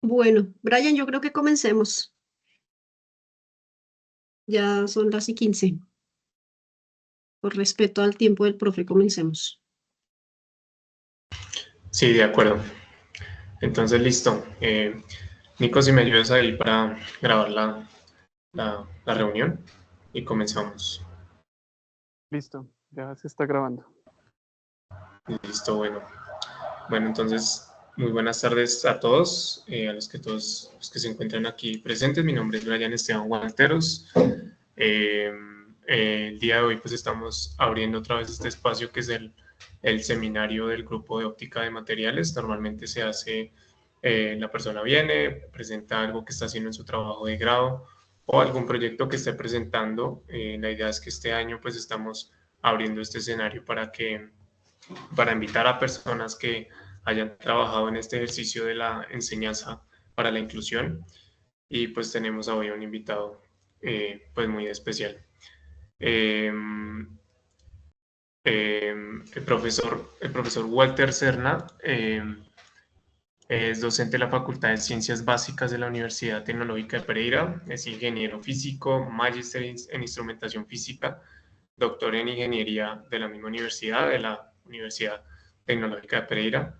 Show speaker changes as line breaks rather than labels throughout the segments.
Bueno, Brian, yo creo que comencemos. Ya son las y 15. Por respeto al tiempo del profe, comencemos.
Sí, de acuerdo. Entonces, listo. Nico, si me ayudas ahí para grabar la reunión y comenzamos.
Listo, ya se está grabando.
Listo, bueno. Bueno, entonces, muy buenas tardes a todos, a todos los que se encuentran aquí presentes. Mi nombre es Brian Esteban Guanteros. El día de hoy pues estamos abriendo otra vez este espacio que es el seminario del grupo de óptica de materiales. Normalmente se hace, la persona viene, presenta algo que está haciendo en su trabajo de grado o algún proyecto que esté presentando. La idea es que este año pues estamos abriendo este escenario para invitar a personas que hayan trabajado en este ejercicio de la enseñanza para la inclusión, y pues tenemos hoy un invitado pues muy especial. Eh, el profesor Walter Serna es docente de la Facultad de Ciencias Básicas de la Universidad Tecnológica de Pereira, es ingeniero físico, magíster en instrumentación física, doctor en ingeniería de la misma universidad, de la Universidad Tecnológica de Pereira.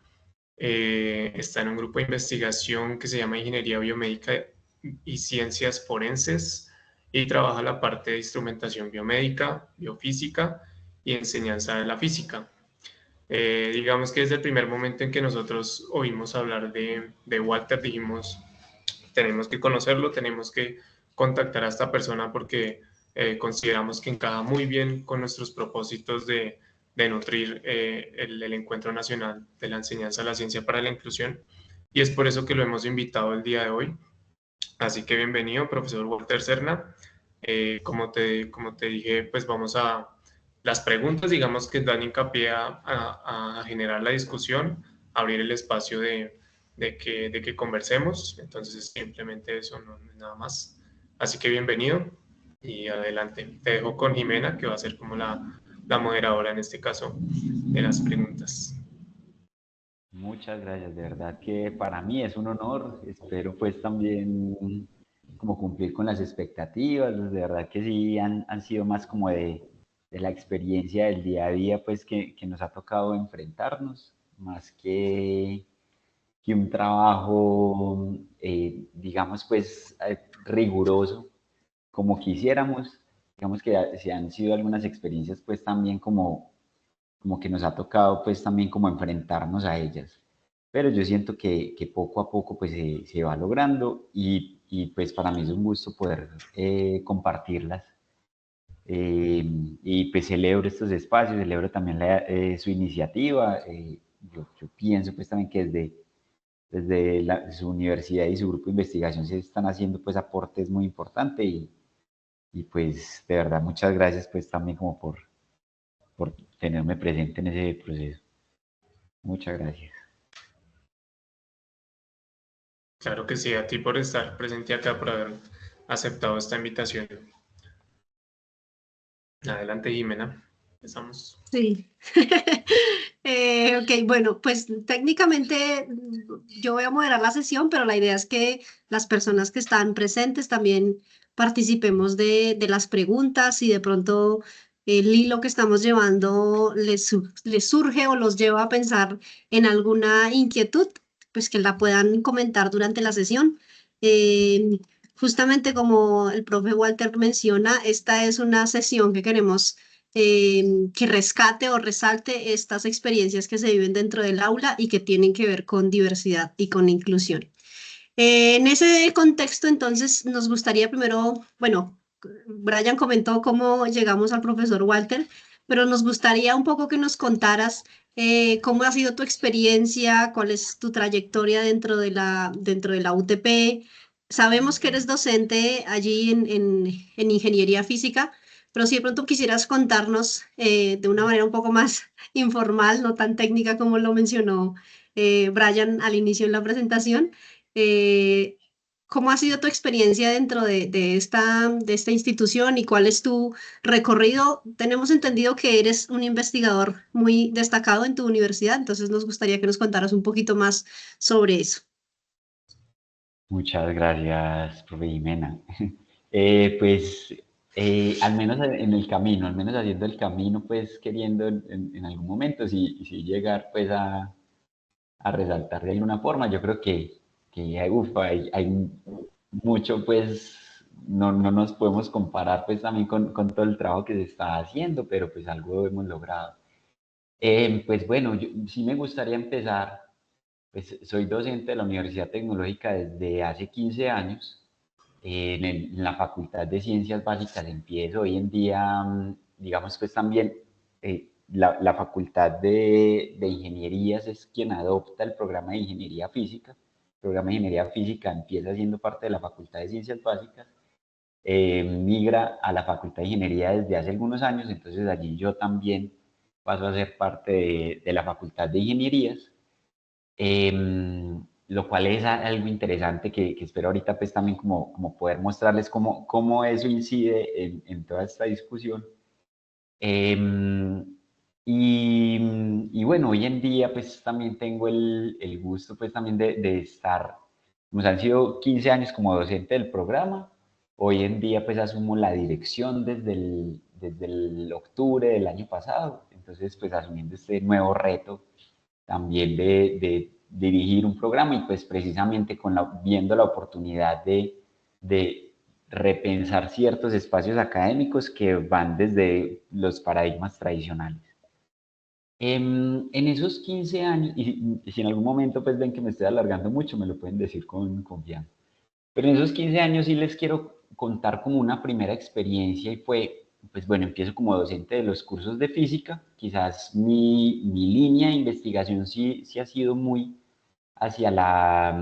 Está en un grupo de investigación que se llama Ingeniería Biomédica y Ciencias Forenses, y trabaja la parte de instrumentación biomédica, biofísica y enseñanza de la física. Digamos que desde el primer momento en que nosotros oímos hablar de Walter, dijimos, tenemos que conocerlo, tenemos que contactar a esta persona porque consideramos que encaja muy bien con nuestros propósitos de nutrir el Encuentro Nacional de la Enseñanza de la Ciencia para la Inclusión, y es por eso que lo hemos invitado el día de hoy. Así que bienvenido, profesor Walter Serna. Como te dije, pues vamos a las preguntas, digamos, que dan hincapié a generar la discusión, abrir el espacio de que conversemos. Entonces, simplemente eso, no es nada más. Así que bienvenido y adelante. Te dejo con Jimena, que va a ser como la moderadora en este caso de las preguntas.
Muchas gracias, de verdad que para mí es un honor. Espero pues también como cumplir con las expectativas. De verdad que sí han sido más como de la experiencia del día a día pues que nos ha tocado enfrentarnos, más que un trabajo digamos pues riguroso como quisiéramos. Digamos que se han sido algunas experiencias pues también como que nos ha tocado pues también como enfrentarnos a ellas. Pero yo siento que poco a poco pues se va logrando y pues para mí es un gusto poder compartirlas. Eh, y pues celebro estos espacios, celebro también su iniciativa. Yo pienso pues también que desde su universidad y su grupo de investigación se están haciendo pues aportes muy importantes y pues de verdad muchas gracias pues también como por tenerme presente en ese proceso. Muchas gracias.
Claro que sí, a ti por estar presente acá, por haber aceptado esta invitación. Adelante, Jimena. Empezamos.
Sí. Ok, bueno, pues técnicamente yo voy a moderar la sesión, pero la idea es que las personas que están presentes también participemos de las preguntas y de pronto el hilo que estamos llevando les surge o los lleva a pensar en alguna inquietud, pues que la puedan comentar durante la sesión. Justamente como el profe Walter menciona, esta es una sesión que queremos que rescate o resalte estas experiencias que se viven dentro del aula y que tienen que ver con diversidad y con inclusión. En ese contexto, entonces, nos gustaría primero, bueno, Brian comentó cómo llegamos al profesor Walter, pero nos gustaría un poco que nos contaras cómo ha sido tu experiencia, cuál es tu trayectoria dentro de la UTP. Sabemos que eres docente allí en ingeniería física, pero si de pronto quisieras contarnos de una manera un poco más informal, no tan técnica como lo mencionó Brian al inicio en la presentación. eh, ¿Cómo ha sido tu experiencia dentro de esta institución y cuál es tu recorrido? Tenemos entendido que eres un investigador muy destacado en tu universidad, entonces nos gustaría que nos contaras un poquito más sobre eso.
Muchas gracias, profe Jimena. Pues al menos en el camino, al menos haciendo el camino, pues queriendo en algún momento, si llegar pues a resaltar de alguna forma, yo creo que uf, hay mucho, pues no nos podemos comparar pues también con todo el trabajo que se está haciendo, pero pues algo hemos logrado. Pues bueno, sí me gustaría empezar, pues soy docente de la Universidad Tecnológica desde hace 15 años, en la Facultad de Ciencias Básicas empiezo hoy en día, digamos pues también la Facultad de Ingenierías es quien adopta el programa de Ingeniería Física. El programa de Ingeniería Física empieza siendo parte de la Facultad de Ciencias Básicas, migra a la Facultad de Ingeniería desde hace algunos años, entonces allí yo también paso a ser parte de la Facultad de Ingenierías, lo cual es algo interesante que espero ahorita pues también como poder mostrarles cómo eso incide en toda esta discusión. Em, y bueno, hoy en día pues también tengo el gusto pues también de estar, como han sido 15 años como docente del programa, hoy en día pues asumo la dirección desde el octubre del año pasado, entonces pues asumiendo este nuevo reto también de dirigir un programa y pues precisamente viendo la oportunidad de repensar ciertos espacios académicos que van desde los paradigmas tradicionales. En esos 15 años, y si en algún momento pues ven que me estoy alargando mucho, me lo pueden decir con confianza, pero en esos 15 años sí les quiero contar como una primera experiencia y fue, pues bueno, empiezo como docente de los cursos de física, quizás mi línea de investigación sí ha sido muy hacia la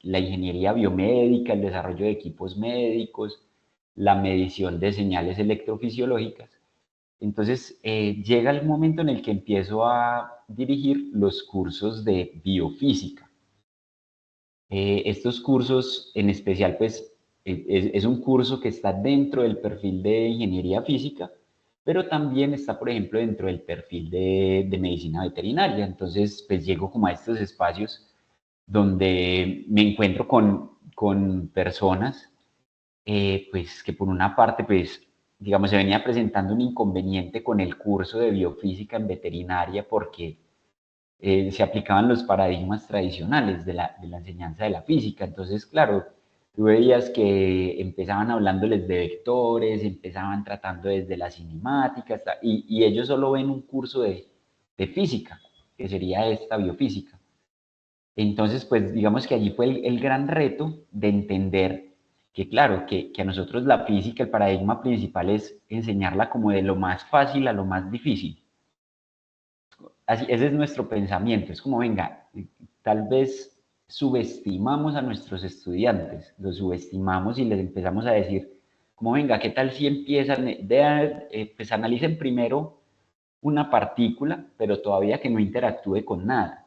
ingeniería biomédica, el desarrollo de equipos médicos, la medición de señales electrofisiológicas. Entonces, llega el momento en el que empiezo a dirigir los cursos de biofísica. Estos cursos, en especial, pues, es un curso que está dentro del perfil de ingeniería física, pero también está, por ejemplo, dentro del perfil de medicina veterinaria. Entonces, pues, llego como a estos espacios donde me encuentro con personas, pues, que por una parte, pues, digamos, se venía presentando un inconveniente con el curso de biofísica en veterinaria porque se aplicaban los paradigmas tradicionales de la enseñanza de la física. Entonces, claro, tú veías que empezaban hablándoles de vectores, empezaban tratando desde la cinemática, y ellos solo ven un curso de física, que sería esta biofísica. Entonces, pues digamos que allí fue el gran reto de entender que, claro, que a nosotros la física, el paradigma principal es enseñarla como de lo más fácil a lo más difícil. Así, ese es nuestro pensamiento, es como, venga, tal vez subestimamos a nuestros estudiantes, los subestimamos y les empezamos a decir, como, venga, ¿qué tal si empiezan, pues analicen primero una partícula, pero todavía que no interactúe con nada?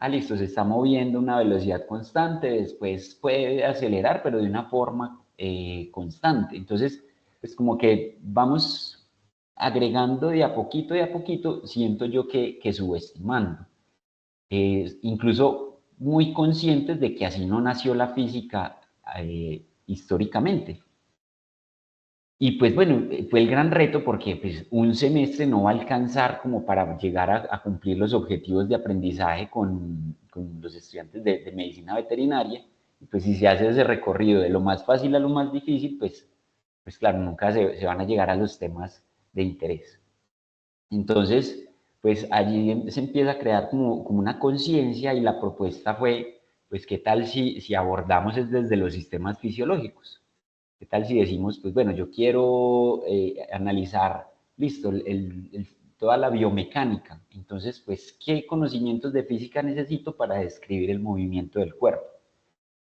Ah, listo, se está moviendo a una velocidad constante, después puede acelerar, pero de una forma constante. Entonces, pues como que vamos agregando de a poquito, siento yo que subestimando. Incluso muy conscientes de que así no nació la física históricamente. Y pues bueno, fue el gran reto porque pues un semestre no va a alcanzar como para llegar a cumplir los objetivos de aprendizaje con los estudiantes de medicina veterinaria. Y pues si se hace ese recorrido de lo más fácil a lo más difícil, pues claro, nunca se van a llegar a los temas de interés. Entonces, pues allí se empieza a crear como una conciencia y la propuesta fue, pues qué tal si abordamos es desde los sistemas fisiológicos. ¿Qué tal si decimos, pues bueno, yo quiero analizar, listo, toda la biomecánica? Entonces, pues, ¿qué conocimientos de física necesito para describir el movimiento del cuerpo?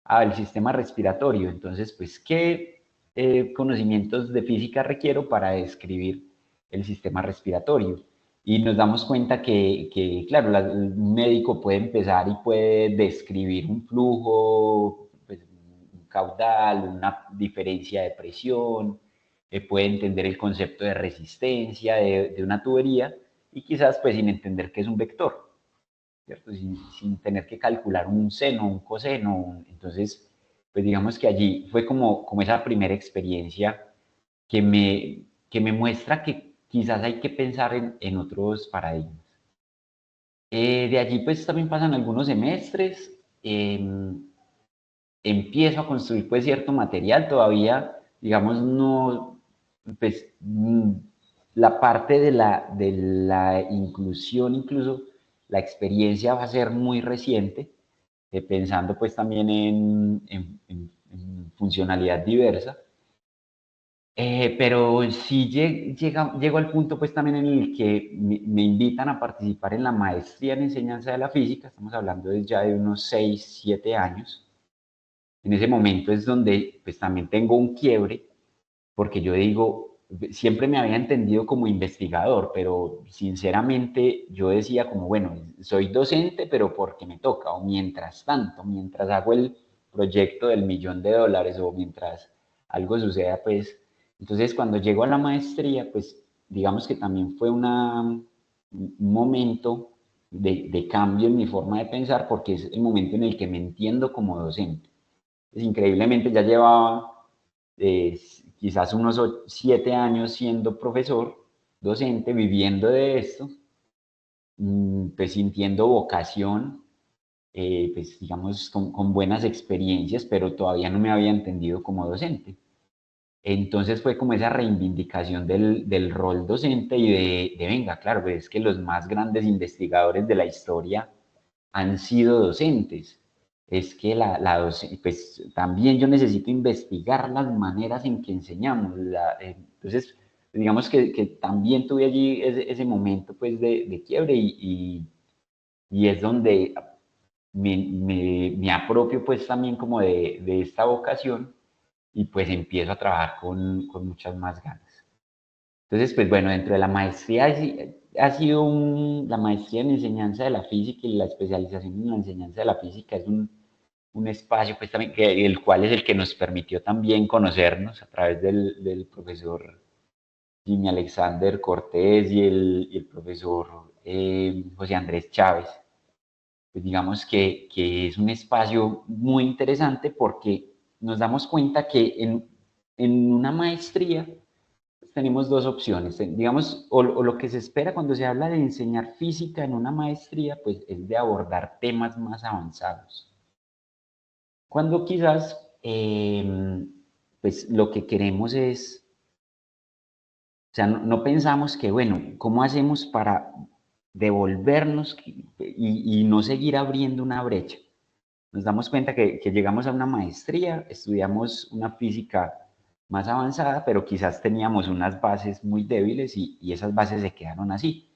Ah, el sistema respiratorio. Entonces, pues, ¿qué conocimientos de física requiero para describir el sistema respiratorio? Y nos damos cuenta que claro, el médico puede empezar y puede describir un flujo, pues, un caudal, una diferencia de presión, puede entender el concepto de resistencia de una tubería y quizás pues sin entender qué es un vector, ¿cierto? Sin tener que calcular un seno, un coseno. Entonces, pues digamos que allí fue como esa primera experiencia que me muestra que quizás hay que pensar en otros paradigmas. De allí pues también pasan algunos semestres, empiezo a construir pues cierto material, todavía digamos no, pues la parte de la inclusión, incluso la experiencia va a ser muy reciente, pensando pues también en funcionalidad diversa. Pero sí llego al punto pues también en el que me invitan a participar en la maestría en enseñanza de la física, estamos hablando ya de unos 6, 7 años. En ese momento es donde pues también tengo un quiebre, porque yo digo, siempre me había entendido como investigador, pero sinceramente yo decía como, bueno, soy docente, pero porque me toca, o mientras tanto, mientras hago el proyecto del $1.000.000 o mientras algo suceda, pues, entonces cuando llego a la maestría, pues, digamos que también fue un momento de cambio en mi forma de pensar, porque es el momento en el que me entiendo como docente. Pues, increíblemente ya llevaba quizás unos 7 años siendo profesor, docente, viviendo de esto, pues sintiendo vocación, pues digamos con buenas experiencias, pero todavía no me había entendido como docente. Entonces fue como esa reivindicación del rol docente y de venga, claro, pues es que los más grandes investigadores de la historia han sido docentes. Es que pues también yo necesito investigar las maneras en que enseñamos. Entonces, digamos que también tuve allí ese momento pues de quiebre y es donde me apropio pues también como de esta vocación y pues empiezo a trabajar con muchas más ganas. Entonces, pues bueno, dentro de la maestría ha sido la maestría en enseñanza de la física y la especialización en la enseñanza de la física es un espacio pues también el cual es el que nos permitió también conocernos a través del profesor Jimmy Alexander Cortés y el profesor José Andrés Chávez. Pues digamos que es un espacio muy interesante porque nos damos cuenta que en una maestría tenemos dos opciones, digamos, o lo que se espera cuando se habla de enseñar física en una maestría, pues es de abordar temas más avanzados. Cuando quizás, pues lo que queremos es, o sea, no pensamos que, bueno, ¿cómo hacemos para devolvernos y no seguir abriendo una brecha? Nos damos cuenta que llegamos a una maestría, estudiamos una física más avanzada, pero quizás teníamos unas bases muy débiles y esas bases se quedaron así.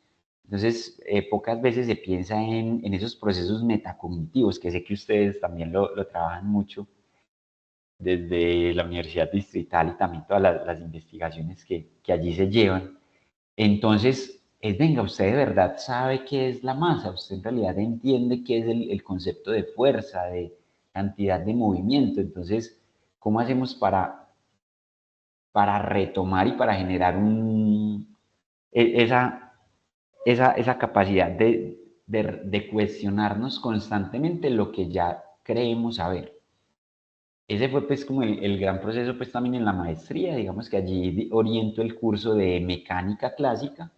Entonces, pocas veces se piensa en esos procesos metacognitivos, que sé que ustedes también lo trabajan mucho desde la Universidad Distrital y también todas las investigaciones que allí se llevan. Entonces, venga, usted de verdad sabe qué es la masa, usted en realidad entiende qué es el concepto de fuerza, de cantidad de movimiento. Entonces, ¿cómo hacemos para retomar y para generar esa capacidad de cuestionarnos constantemente lo que ya creemos saber? Ese fue pues como el gran proceso pues también en la maestría, digamos que allí oriento el curso de mecánica clásica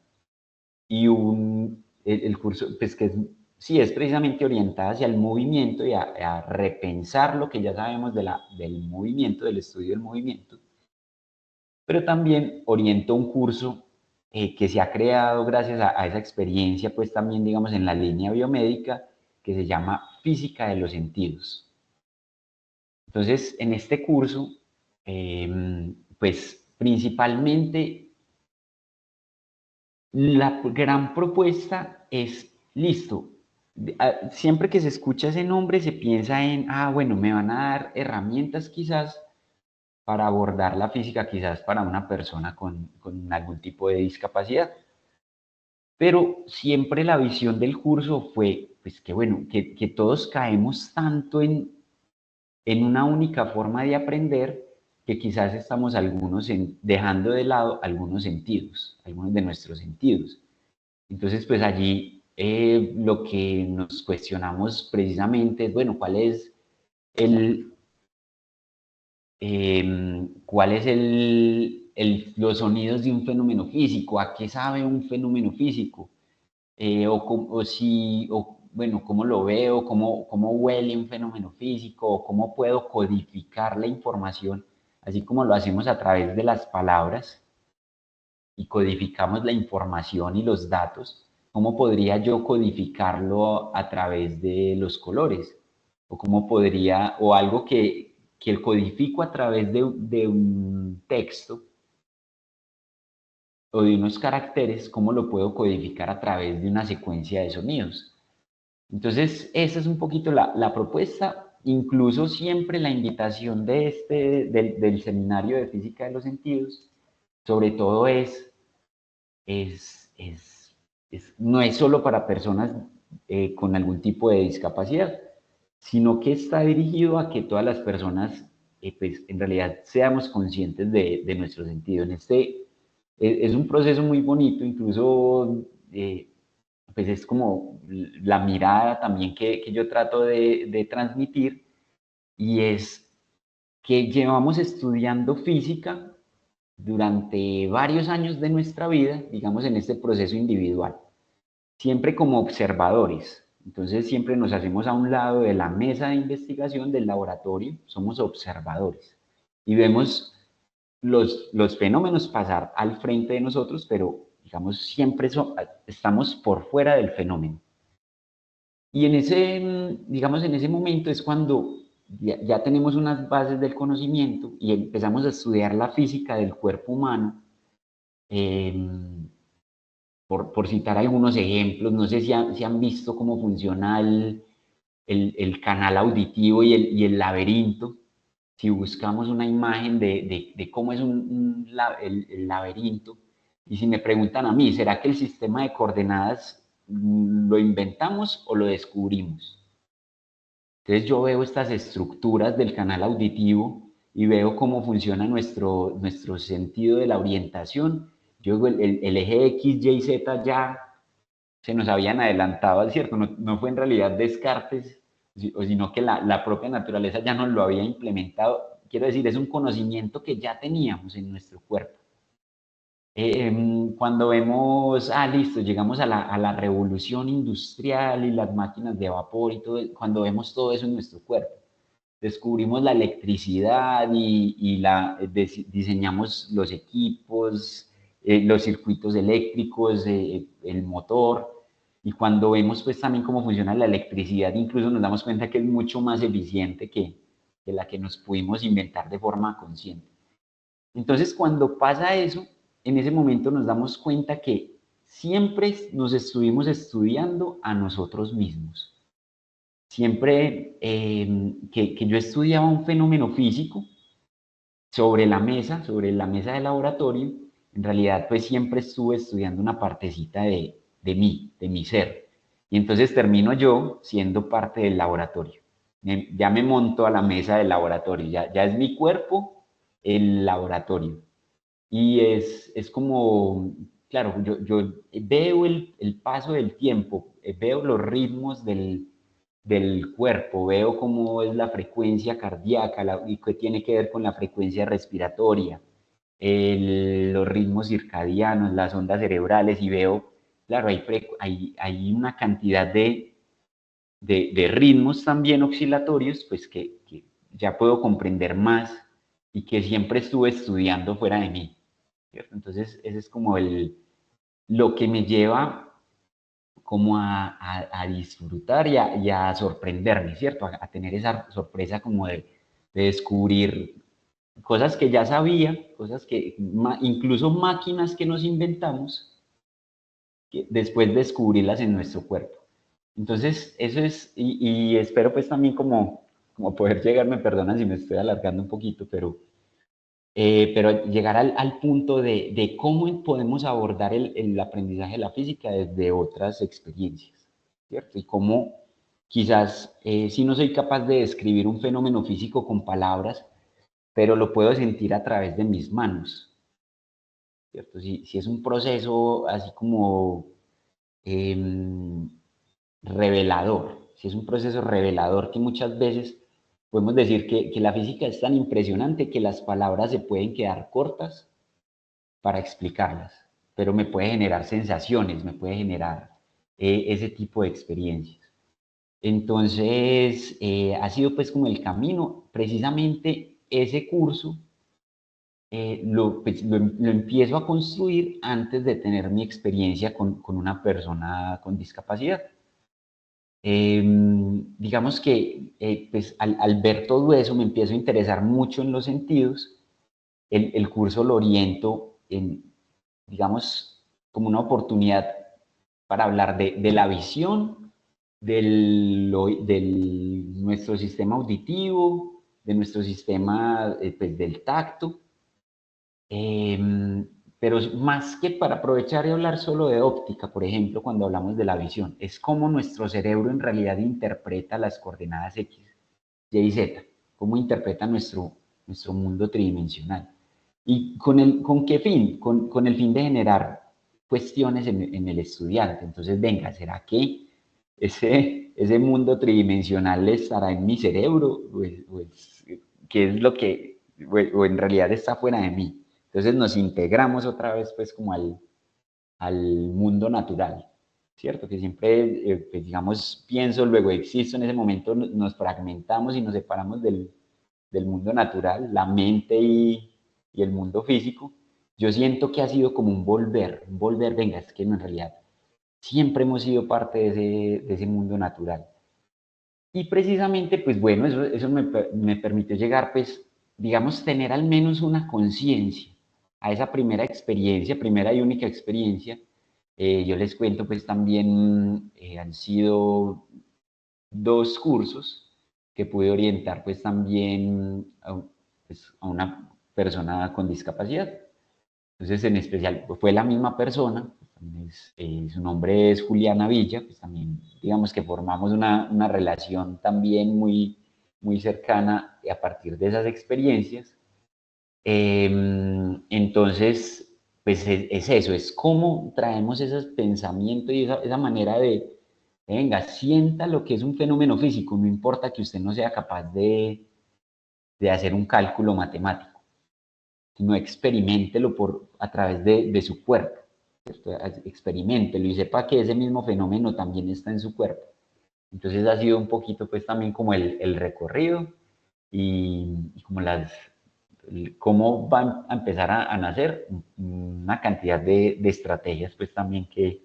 y el curso, pues que sí es precisamente orientada hacia el movimiento y a repensar lo que ya sabemos del movimiento, del estudio del movimiento, pero también oriento un curso que se ha creado gracias a esa experiencia, pues también digamos en la línea biomédica, que se llama Física de los Sentidos. Entonces, en este curso, pues principalmente la gran propuesta es, listo, siempre que se escucha ese nombre se piensa en, bueno, me van a dar herramientas quizás para abordar la física, quizás para una persona con algún tipo de discapacidad. Pero siempre la visión del curso fue, pues que bueno, que todos caemos tanto en una única forma de aprender que quizás estamos dejando de lado algunos sentidos, algunos de nuestros sentidos. Entonces, pues allí lo que nos cuestionamos precisamente es, bueno, ¿cuál es el cuál es los sonidos de un fenómeno físico, a qué sabe un fenómeno físico, bueno, cómo lo veo, cómo huele un fenómeno físico, o cómo puedo codificar la información, así como lo hacemos a través de las palabras y codificamos la información y los datos, ¿cómo podría yo codificarlo a través de los colores? O cómo podría, o algo que el codifico a través de un texto o de unos caracteres, ¿cómo lo puedo codificar a través de una secuencia de sonidos? Entonces, esa es un poquito la propuesta. Incluso siempre la invitación del seminario de física de los sentidos, sobre todo es, es, no es solo para personas con algún tipo de discapacidad, sino que está dirigido a que todas las personas, pues, en realidad seamos conscientes de nuestro sentido. Es un proceso muy bonito, incluso pues es como la mirada también que yo trato de transmitir, y es que llevamos estudiando física durante varios años de nuestra vida, digamos, en este proceso individual, siempre como observadores. Entonces siempre nos hacemos a un lado de la mesa de investigación del laboratorio, somos observadores y vemos los fenómenos pasar al frente de nosotros, pero digamos, siempre estamos por fuera del fenómeno. Y digamos, en ese momento es cuando ya tenemos unas bases del conocimiento y empezamos a estudiar la física del cuerpo humano. Por citar algunos ejemplos, no sé si han visto cómo funciona el canal auditivo y el laberinto. Si buscamos una imagen de cómo es el laberinto, y si me preguntan a mí, ¿será que el sistema de coordenadas lo inventamos o lo descubrimos? Entonces yo veo estas estructuras del canal auditivo y veo cómo funciona nuestro sentido de la orientación. Yo digo, el eje X, Y, Z ya se nos habían adelantado, ¿cierto? No fue en realidad Descartes, sino que la propia naturaleza ya nos lo había implementado. Quiero decir, es un conocimiento que ya teníamos en nuestro cuerpo. Cuando vemos, listo, llegamos a la revolución industrial y las máquinas de vapor y todo, cuando vemos todo eso en nuestro cuerpo, descubrimos la electricidad diseñamos los equipos, los circuitos eléctricos, el motor, y cuando vemos pues también cómo funciona la electricidad, incluso nos damos cuenta que es mucho más eficiente que la que nos pudimos inventar de forma consciente. Entonces, cuando pasa eso, en ese momento nos damos cuenta que siempre nos estuvimos estudiando a nosotros mismos. Siempre que yo estudiaba un fenómeno físico sobre la mesa de laboratorio, en realidad pues siempre estuve estudiando una partecita de mí, de mi ser. Y entonces termino yo siendo parte del laboratorio. Ya me monto a la mesa del laboratorio, ya es mi cuerpo el laboratorio. Y es como, claro, yo veo el paso del tiempo, veo los ritmos del cuerpo, veo cómo es la frecuencia cardíaca y qué tiene que ver con la frecuencia respiratoria, los ritmos circadianos, las ondas cerebrales, y veo, claro, hay una cantidad de ritmos también oscilatorios, pues que ya puedo comprender más y que siempre estuve estudiando fuera de mí, ¿cierto? Entonces, ese es como lo que me lleva como a disfrutar y a sorprenderme, ¿cierto? A tener esa sorpresa como de descubrir cosas que ya sabía, cosas que, incluso máquinas que nos inventamos, que después descubrirlas en nuestro cuerpo. Entonces, eso es, y espero pues también como poder llegar, me perdonan si me estoy alargando un poquito, pero llegar al punto de cómo podemos abordar el aprendizaje de la física desde otras experiencias, ¿cierto? Y cómo quizás si no soy capaz de describir un fenómeno físico con palabras, pero lo puedo sentir a través de mis manos, ¿cierto? Si es un proceso así como revelador, si es un proceso revelador que muchas veces podemos decir que la física es tan impresionante que las palabras se pueden quedar cortas para explicarlas, pero me puede generar sensaciones, me puede generar ese tipo de experiencias. Entonces, ha sido pues como el camino, precisamente ese curso lo empiezo a construir antes de tener mi experiencia con una persona con discapacidad. Digamos que pues al ver todo eso me empiezo a interesar mucho en los sentidos. El curso lo oriento en, digamos, como una oportunidad para hablar de la visión, del nuestro sistema auditivo, de nuestro sistema pues, del tacto, pero más que para aprovechar y hablar solo de óptica, por ejemplo, cuando hablamos de la visión, es cómo nuestro cerebro en realidad interpreta las coordenadas X, Y y Z, cómo interpreta nuestro mundo tridimensional. ¿Y con qué fin? Con el fin de generar cuestiones en el estudiante. Entonces, venga, ¿será que ese mundo tridimensional estará en mi cerebro? ¿Qué es lo que, o en realidad está fuera de mí? Entonces nos integramos otra vez pues como al mundo natural, ¿cierto? Que siempre, pues, digamos, pienso, luego existo, en ese momento nos fragmentamos y nos separamos del mundo natural, la mente y el mundo físico. Yo siento que ha sido como un volver, venga, es que en realidad siempre hemos sido parte de ese mundo natural. Y precisamente, pues bueno, eso me permitió llegar, pues, digamos, tener al menos una conciencia a esa primera experiencia, primera y única experiencia. Yo les cuento, pues también han sido 2 cursos que pude orientar, pues también pues, a una persona con discapacidad. Entonces, en especial, pues, fue la misma persona, su nombre es Juliana Villa, pues también digamos que formamos una relación también muy cercana a partir de esas experiencias. Entonces, pues es eso, es cómo traemos esos pensamientos y esa manera de, venga, sienta lo que es un fenómeno físico, no importa que usted no sea capaz de hacer un cálculo matemático, sino experiméntelo a través de su cuerpo, ¿cierto? Experiméntelo y sepa que ese mismo fenómeno también está en su cuerpo. Entonces ha sido un poquito pues también como el recorrido y como cómo van a empezar a nacer una cantidad de estrategias pues también que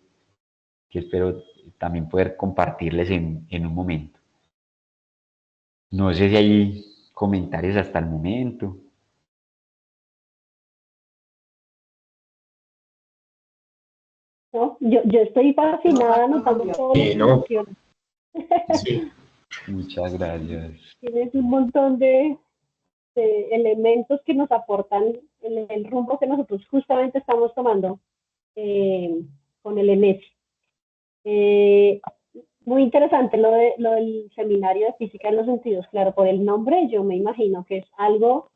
espero también poder compartirles en un momento. No sé si hay comentarios hasta el momento.
¿No? Yo estoy fascinada anotando todo lo que
No,
mencionas.
sí,
Muchas gracias.
Tienes un montón de elementos que nos aportan el rumbo que nosotros justamente estamos tomando con el ENES. Muy interesante lo del seminario de física en los sentidos. Claro, por el nombre yo me imagino que es algo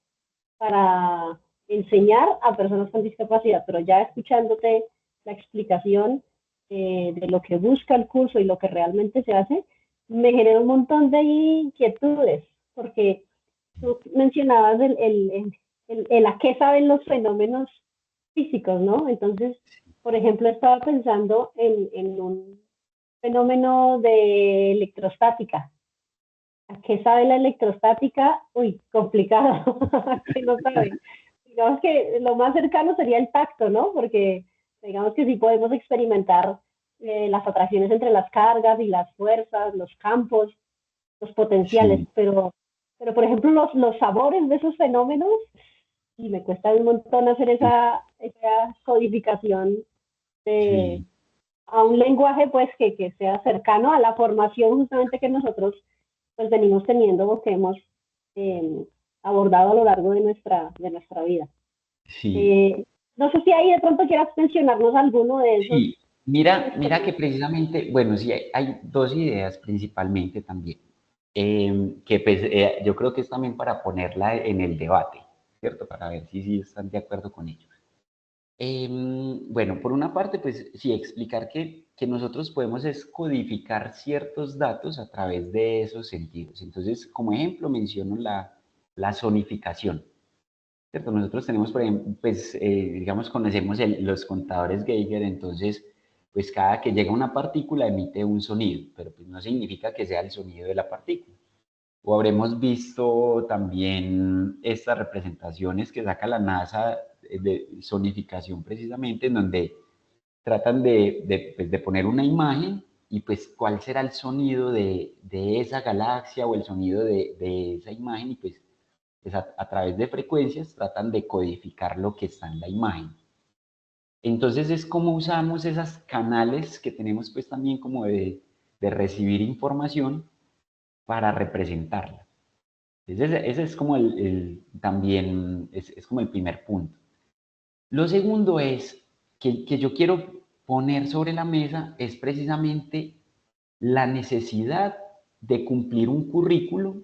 para enseñar a personas con discapacidad, pero ya escuchándote la explicación de lo que busca el curso y lo que realmente se hace, me genera un montón de inquietudes, porque tú mencionabas el a qué saben los fenómenos físicos, ¿no? Entonces, por ejemplo, estaba pensando en un fenómeno de electrostática. ¿A qué sabe la electrostática? Uy, complicado, que no sabe. Digamos que lo más cercano sería el tacto, ¿no? Porque digamos que sí podemos experimentar las atracciones entre las cargas y las fuerzas, los campos, los potenciales,
Sí,
pero por ejemplo los sabores de esos fenómenos, y me cuesta un montón hacer esa codificación de,
sí.
a un lenguaje pues que sea cercano a la formación justamente que nosotros pues venimos teniendo o que hemos eh, abordado a lo largo de nuestra vida.
Sí,
Eh, no sé si ahí de pronto quieras mencionarnos alguno de esos.
sí. Mira que precisamente, bueno, sí, hay 2 ideas principalmente también, que pues, yo creo que es también para ponerla en el debate, ¿cierto? Para ver si están de acuerdo con ellos. Bueno, por una parte, pues sí, explicar que nosotros podemos es codificar ciertos datos a través de esos sentidos. Entonces, como ejemplo, menciono la sonificación, ¿cierto? Nosotros tenemos, por ejemplo, pues, digamos, conocemos los contadores Geiger, entonces, pues cada que llega una partícula emite un sonido, pero pues no significa que sea el sonido de la partícula. O habremos visto también estas representaciones que saca la NASA de sonificación precisamente, en donde tratan pues, de poner una imagen y pues cuál será el sonido de esa galaxia o el sonido de esa imagen y pues a través de frecuencias tratan de codificar lo que está en la imagen. Entonces es como usamos esos canales que tenemos pues también como de recibir información para representarla. Ese es como también es como el primer punto. Lo segundo es que yo quiero poner sobre la mesa es precisamente la necesidad de cumplir un currículo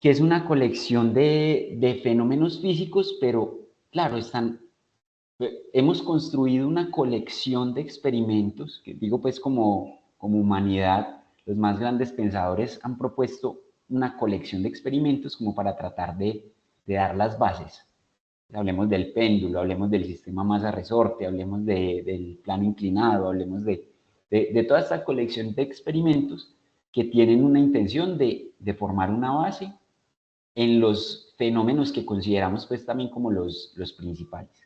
que es una colección de fenómenos físicos, pero claro, hemos construido una colección de experimentos, que digo pues como humanidad, los más grandes pensadores han propuesto una colección de experimentos como para tratar de dar las bases. Hablemos del péndulo, hablemos del sistema masa-resorte, hablemos del plano inclinado, hablemos de toda esta colección de experimentos que tienen una intención de formar una base en los fenómenos que consideramos pues también como los principales.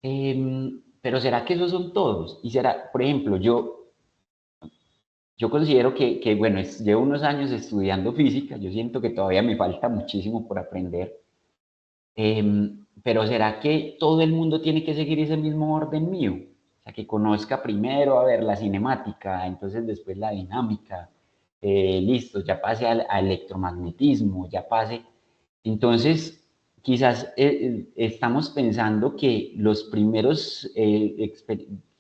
Pero ¿será que esos son todos? Y será, por ejemplo, yo considero que bueno, llevo unos años estudiando física, yo siento que todavía me falta muchísimo por aprender, pero ¿será que todo el mundo tiene que seguir ese mismo orden mío? O sea, que conozca primero, a ver, la cinemática, entonces después la dinámica, listo, ya pase a electromagnetismo, ya pase. Entonces, quizás estamos pensando que los primeros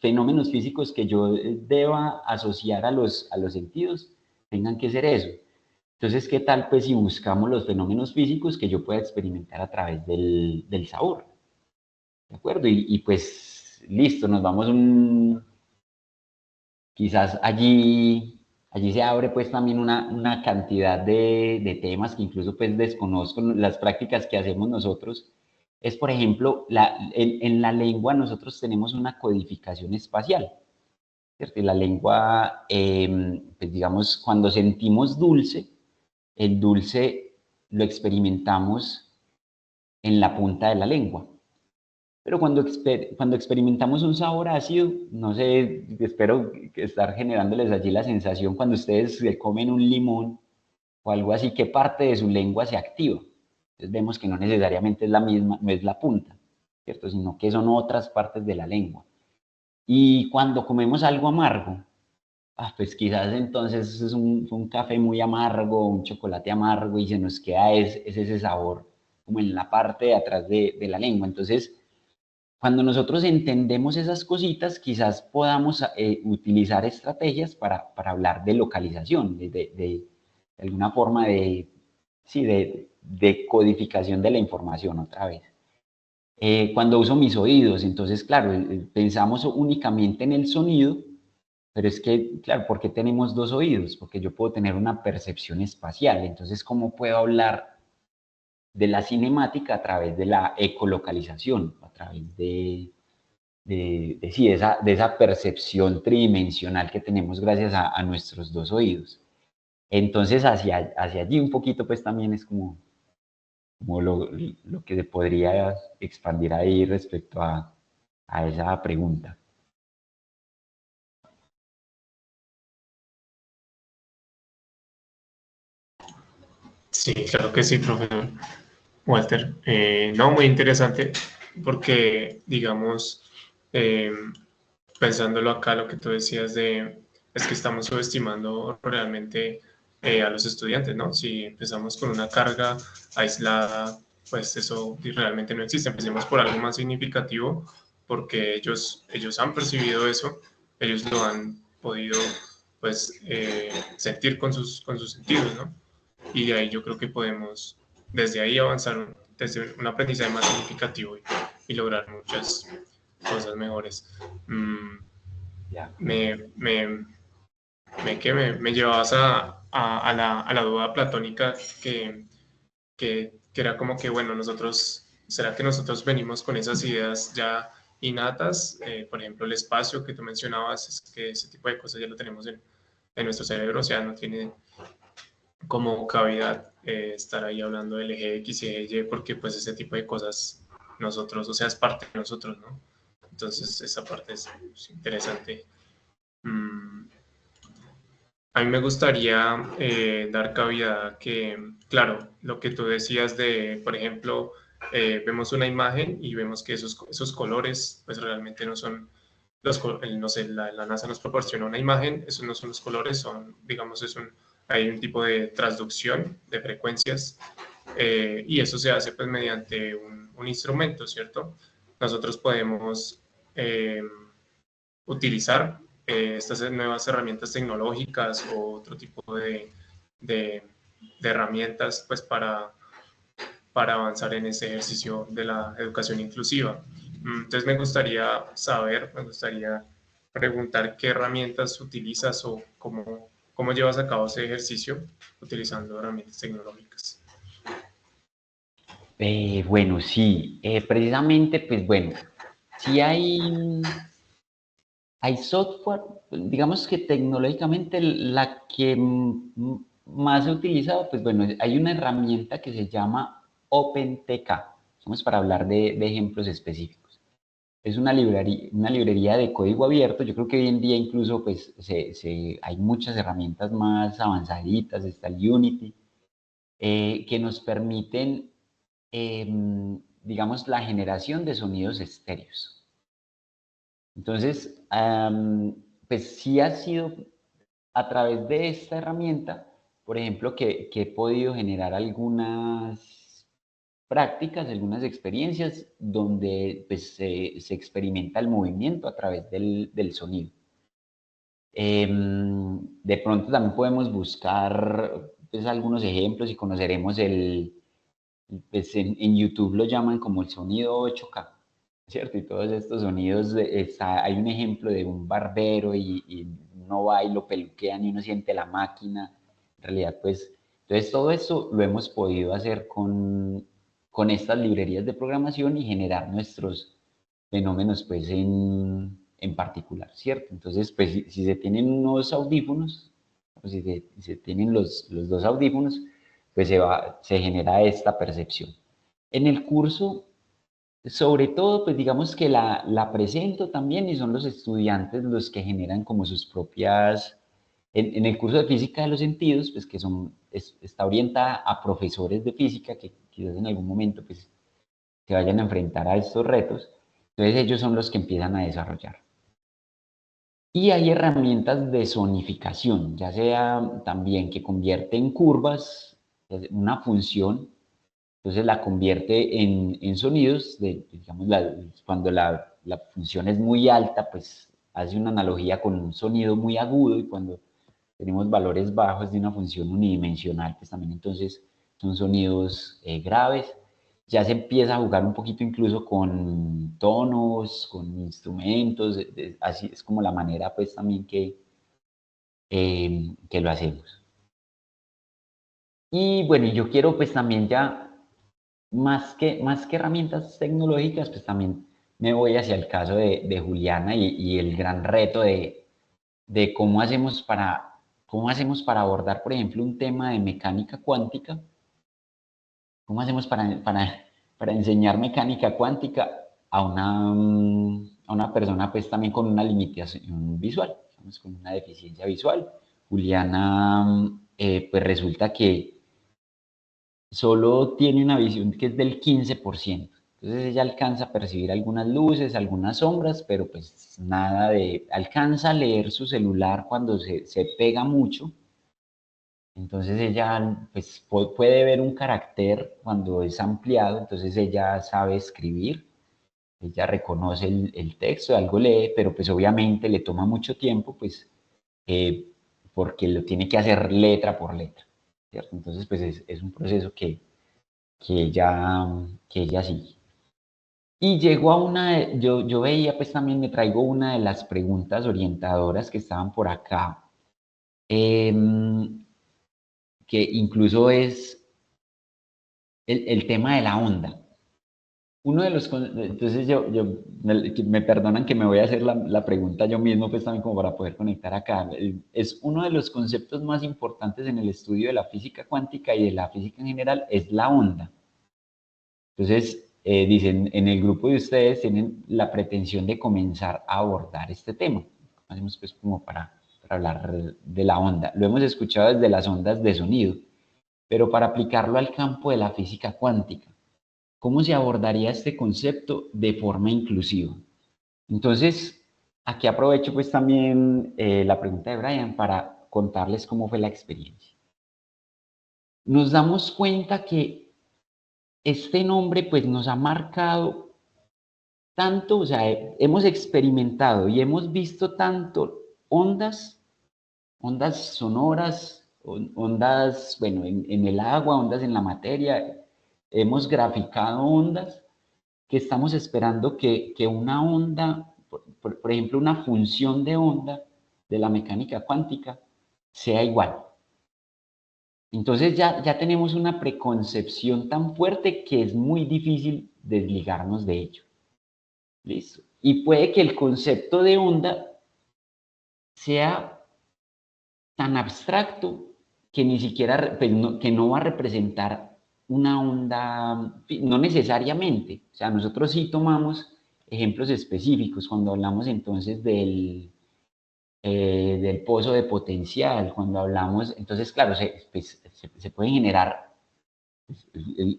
fenómenos físicos que yo deba asociar a los sentidos tengan que ser eso. Entonces, ¿qué tal pues si buscamos los fenómenos físicos que yo pueda experimentar a través del sabor? ¿De acuerdo? Y pues listo, nos vamos quizás allí se abre pues también una cantidad de temas que incluso pues desconozco. Las prácticas que hacemos nosotros es, por ejemplo, en la lengua nosotros tenemos una codificación espacial, ¿cierto? Y la lengua, pues digamos, cuando sentimos dulce, el dulce lo experimentamos en la punta de la lengua. Pero cuando experimentamos un sabor ácido, no sé, espero estar generándoles allí la sensación cuando ustedes se comen un limón o algo así, que parte de su lengua se activa. Entonces vemos que no necesariamente es la misma, no es la punta, ¿cierto? Sino que son otras partes de la lengua. Y cuando comemos algo amargo, pues quizás entonces es un café muy amargo, un chocolate amargo y se nos queda ese sabor como en la parte de atrás de la lengua. Entonces, cuando nosotros entendemos esas cositas, quizás podamos utilizar estrategias para hablar de localización, de alguna forma sí, de codificación de la información otra vez. Cuando uso mis oídos, entonces, claro, pensamos únicamente en el sonido, pero es que, claro, ¿por qué tenemos dos oídos? Porque yo puedo tener una percepción espacial. Entonces, ¿cómo puedo hablar de la cinemática a través de la ecolocalización? A través sí, de esa percepción tridimensional que tenemos gracias a nuestros dos oídos. Entonces, hacia allí un poquito, pues también es como lo que se podría expandir ahí respecto a esa pregunta.
Sí, claro que sí, profesor Walter. No, muy interesante porque, digamos, pensándolo acá, lo que tú decías es que estamos subestimando realmente a los estudiantes, ¿no? Si empezamos con una carga aislada, pues eso realmente no existe. Empecemos por algo más significativo porque ellos han percibido eso, ellos lo han podido, pues, sentir con sus sentidos, ¿no? Y de ahí yo creo que podemos desde ahí avanzar desde un aprendizaje más significativo y lograr muchas cosas mejores.
Ya.
Me llevabas a la duda platónica que era como que, bueno, ¿será que nosotros venimos con esas ideas ya innatas? Por ejemplo, el espacio que tú mencionabas, es que ese tipo de cosas ya lo tenemos en nuestro cerebro, o sea, no tiene como cavidad estar ahí hablando del eje X y eje Y, porque pues ese tipo de cosas nosotros, o sea, es parte de nosotros, ¿no? Entonces, esa parte es interesante. A mí me gustaría dar cabida a que, claro, lo que tú decías de, por ejemplo, vemos una imagen y vemos que esos colores, pues realmente no son no sé, la NASA nos proporciona una imagen, esos no son los colores, son, digamos, hay un tipo de transducción de frecuencias y eso se hace pues mediante un instrumento, ¿cierto? Nosotros podemos utilizar estas nuevas herramientas tecnológicas o otro tipo de herramientas pues para avanzar en ese ejercicio de la educación inclusiva. Entonces me gustaría preguntar qué herramientas utilizas o cómo llevas a cabo ese ejercicio utilizando herramientas tecnológicas.
Bueno, sí, precisamente, pues bueno, sí hay software, digamos que tecnológicamente la que más he utilizado, pues bueno, hay una herramienta que se llama OpenTK, vamos para hablar de ejemplos específicos. Es una librería de código abierto. Yo creo que hoy en día incluso pues hay muchas herramientas más avanzaditas, está el Unity, que nos permiten, digamos, la generación de sonidos estéreos. Entonces, pues sí ha sido a través de esta herramienta, por ejemplo, que he podido generar algunas prácticas, algunas experiencias donde pues, se experimenta el movimiento a través del sonido. De pronto también podemos buscar pues, algunos ejemplos y conoceremos pues, en YouTube lo llaman como el sonido 8K, ¿cierto? Y todos estos sonidos, hay un ejemplo de un barbero y uno va y lo peluquean y uno siente la máquina. En realidad, pues, entonces todo eso lo hemos podido hacer con estas librerías de programación y generar nuestros fenómenos, pues, en particular, ¿cierto? Entonces, pues, si se tienen unos audífonos, o si se tienen los dos audífonos, pues se genera esta percepción. En el curso, sobre todo, pues digamos que la presento también y son los estudiantes los que generan como sus propias, en el curso de física de los sentidos, pues que está orientada a profesores de física que quizás en algún momento pues se vayan a enfrentar a estos retos, entonces ellos son los que empiezan a desarrollar. Y hay herramientas de sonificación, ya sea también que convierte en curvas una función, entonces la convierte en sonidos, digamos, cuando la función es muy alta, pues hace una analogía con un sonido muy agudo, y cuando tenemos valores bajos de una función unidimensional, pues también entonces son sonidos graves. Ya se empieza a jugar un poquito incluso con tonos, con instrumentos, así es como la manera pues también que lo hacemos. Y bueno, yo quiero pues también ya, más que herramientas tecnológicas, pues también me voy hacia el caso de Juliana y el gran reto de cómo hacemos para abordar, por ejemplo, un tema de mecánica cuántica. ¿Cómo hacemos para enseñar mecánica cuántica a una persona pues también con una limitación visual, digamos, con una deficiencia visual? Juliana, pues resulta que solo tiene una visión que es del 15%. Entonces ella alcanza a percibir algunas luces, algunas sombras, pero pues nada alcanza a leer su celular cuando se pega mucho. Entonces ella pues, puede ver un carácter cuando es ampliado, entonces ella sabe escribir, ella reconoce el texto, algo lee, pero pues obviamente le toma mucho tiempo, pues porque lo tiene que hacer letra por letra, ¿cierto? Entonces pues es un proceso que ella sigue. Y llegó a yo veía, pues también me traigo una de las preguntas orientadoras que estaban por acá, que incluso es el tema de la onda. Entonces me perdonan que me voy a hacer la pregunta yo mismo, pues también como para poder conectar acá. Es uno de los conceptos más importantes en el estudio de la física cuántica y de la física en general, es la onda. Entonces, dicen, en el grupo de ustedes tienen la pretensión de comenzar a abordar este tema. Hacemos pues como para hablar de la onda. Lo hemos escuchado desde las ondas de sonido, pero para aplicarlo al campo de la física cuántica, ¿cómo se abordaría este concepto de forma inclusiva? Entonces, aquí aprovecho pues también la pregunta de Brian para contarles cómo fue la experiencia. Nos damos cuenta que este nombre pues nos ha marcado tanto, o sea, hemos experimentado y hemos visto tanto ondas sonoras, ondas, bueno, en el agua, ondas en la materia, hemos graficado ondas que estamos esperando que una onda, por ejemplo, una función de onda de la mecánica cuántica sea igual. Entonces ya tenemos una preconcepción tan fuerte que es muy difícil desligarnos de ello. ¿Listo? Y puede que el concepto de onda sea tan abstracto que ni siquiera, pues que no va a representar una onda, no necesariamente. O sea, nosotros sí tomamos ejemplos específicos cuando hablamos entonces del pozo de potencial, cuando hablamos, entonces claro, se puede generar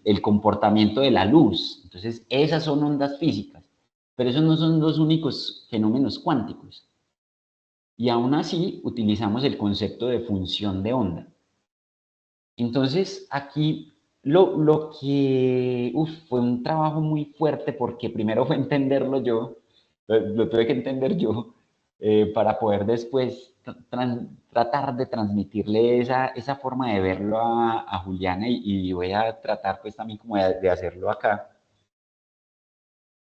el comportamiento de la luz. Entonces, esas son ondas físicas, pero esos no son los únicos fenómenos cuánticos. Y aún así utilizamos el concepto de función de onda. Entonces, aquí lo que fue un trabajo muy fuerte porque primero fue entenderlo yo, lo tuve que entender yo, para poder después tratar de transmitirle esa forma de verlo a Juliana y voy a tratar pues también como de hacerlo acá.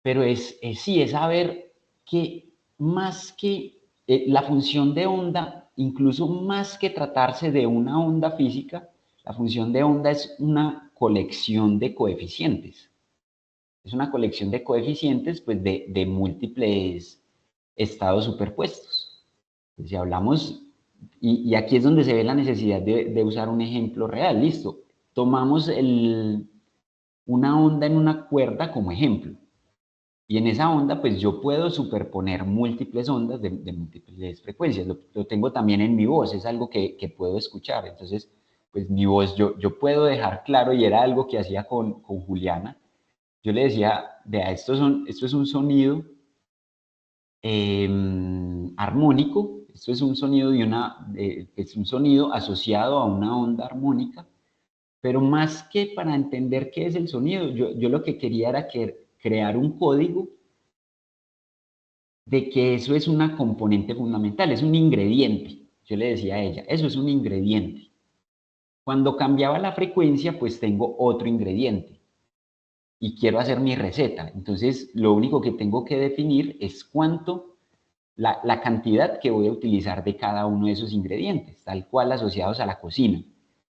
Pero sí, es saber que más que la función de onda, incluso más que tratarse de una onda física, la función de onda es una colección de coeficientes. Es una colección de coeficientes pues, de múltiples estados superpuestos. Pues, si hablamos, y aquí es donde se ve la necesidad de usar un ejemplo real, listo. Tomamos una onda en una cuerda como ejemplo. Y en esa onda, pues yo puedo superponer múltiples ondas de múltiples frecuencias. Lo tengo también en mi voz, es algo que puedo escuchar. Entonces, pues mi voz yo puedo dejar claro, y era algo que hacía con Juliana. Yo le decía, vea, esto es un sonido armónico, esto es un sonido es un sonido asociado a una onda armónica, pero más que para entender qué es el sonido, yo lo que quería era crear un código de que eso es una componente fundamental, es un ingrediente. Yo le decía a ella, eso es un ingrediente. Cuando cambiaba la frecuencia, pues tengo otro ingrediente y quiero hacer mi receta. Entonces, lo único que tengo que definir es la cantidad que voy a utilizar de cada uno de esos ingredientes, tal cual asociados a la cocina.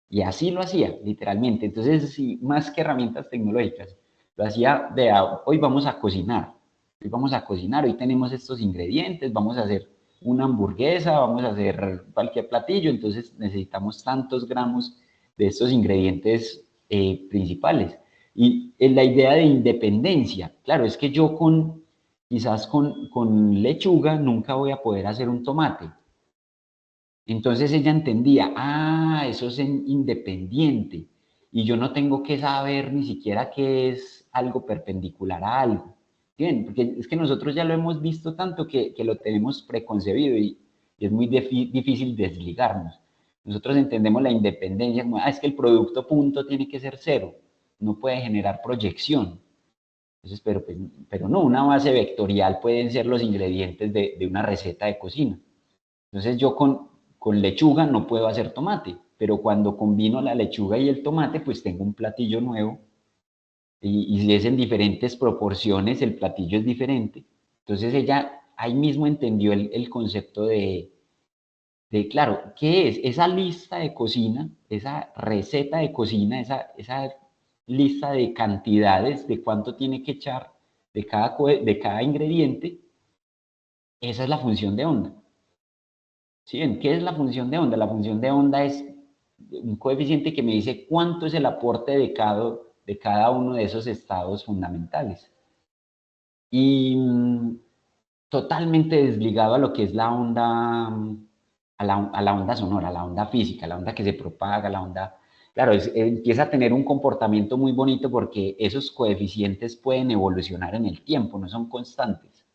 Y así lo hacía, literalmente. Entonces, sí, más que herramientas tecnológicas, lo hacía de, hoy vamos a cocinar. Hoy vamos a cocinar, hoy tenemos estos ingredientes, vamos a hacer una hamburguesa, vamos a hacer cualquier platillo, entonces necesitamos tantos gramos de estos ingredientes principales. Y la idea de independencia, claro, es que yo quizás con lechuga nunca voy a poder hacer un tomate. Entonces ella entendía, eso es independiente y yo no tengo que saber ni siquiera qué es algo perpendicular a algo. Bien, porque es que nosotros ya lo hemos visto tanto que lo tenemos preconcebido y es muy difícil desligarnos. Nosotros entendemos la independencia como, es que el producto punto tiene que ser cero, no puede generar proyección. Entonces, pero no, una base vectorial pueden ser los ingredientes de una receta de cocina. Entonces yo con lechuga no puedo hacer tomate, pero cuando combino la lechuga y el tomate, pues tengo un platillo nuevo y si es en diferentes proporciones, el platillo es diferente. Entonces ella ahí mismo entendió el concepto claro, ¿qué es? Esa lista de cocina, esa receta de cocina, esa lista de cantidades de cuánto tiene que echar de cada ingrediente, esa es la función de onda. ¿Sí ven? ¿Qué es la función de onda? La función de onda es un coeficiente que me dice cuánto es el aporte de cada uno de esos estados fundamentales. Y totalmente desligado a lo que es la onda, a la onda sonora, a la onda física, la onda que se propaga, la onda... Claro, empieza a tener un comportamiento muy bonito porque esos coeficientes pueden evolucionar en el tiempo, no son constantes.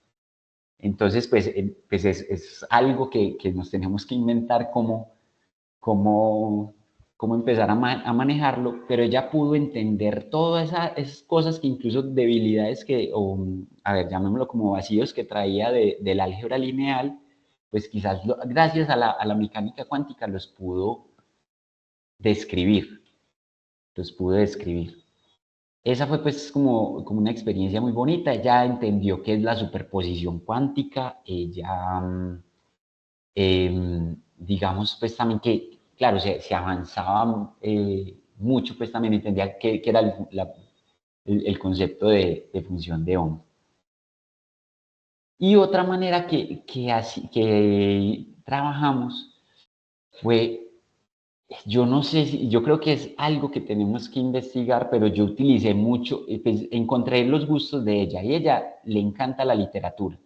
Entonces, pues es algo que nos tenemos que inventar cómo, cómo empezar a manejarlo, pero ella pudo entender todas esas cosas que incluso debilidades o a ver, llamémoslo como vacíos que traía del álgebra lineal, pues quizás gracias a la mecánica cuántica describir, los pudo describir. Esa fue pues como una experiencia muy bonita, ella entendió qué es la superposición cuántica, ella digamos, pues también que, claro, se avanzaba mucho, pues también entendía que era el concepto de función de Ohm. Y otra manera que trabajamos fue, yo no sé yo creo que es algo que tenemos que investigar, pero yo utilicé mucho, pues, encontré los gustos de ella y ella le encanta la literatura.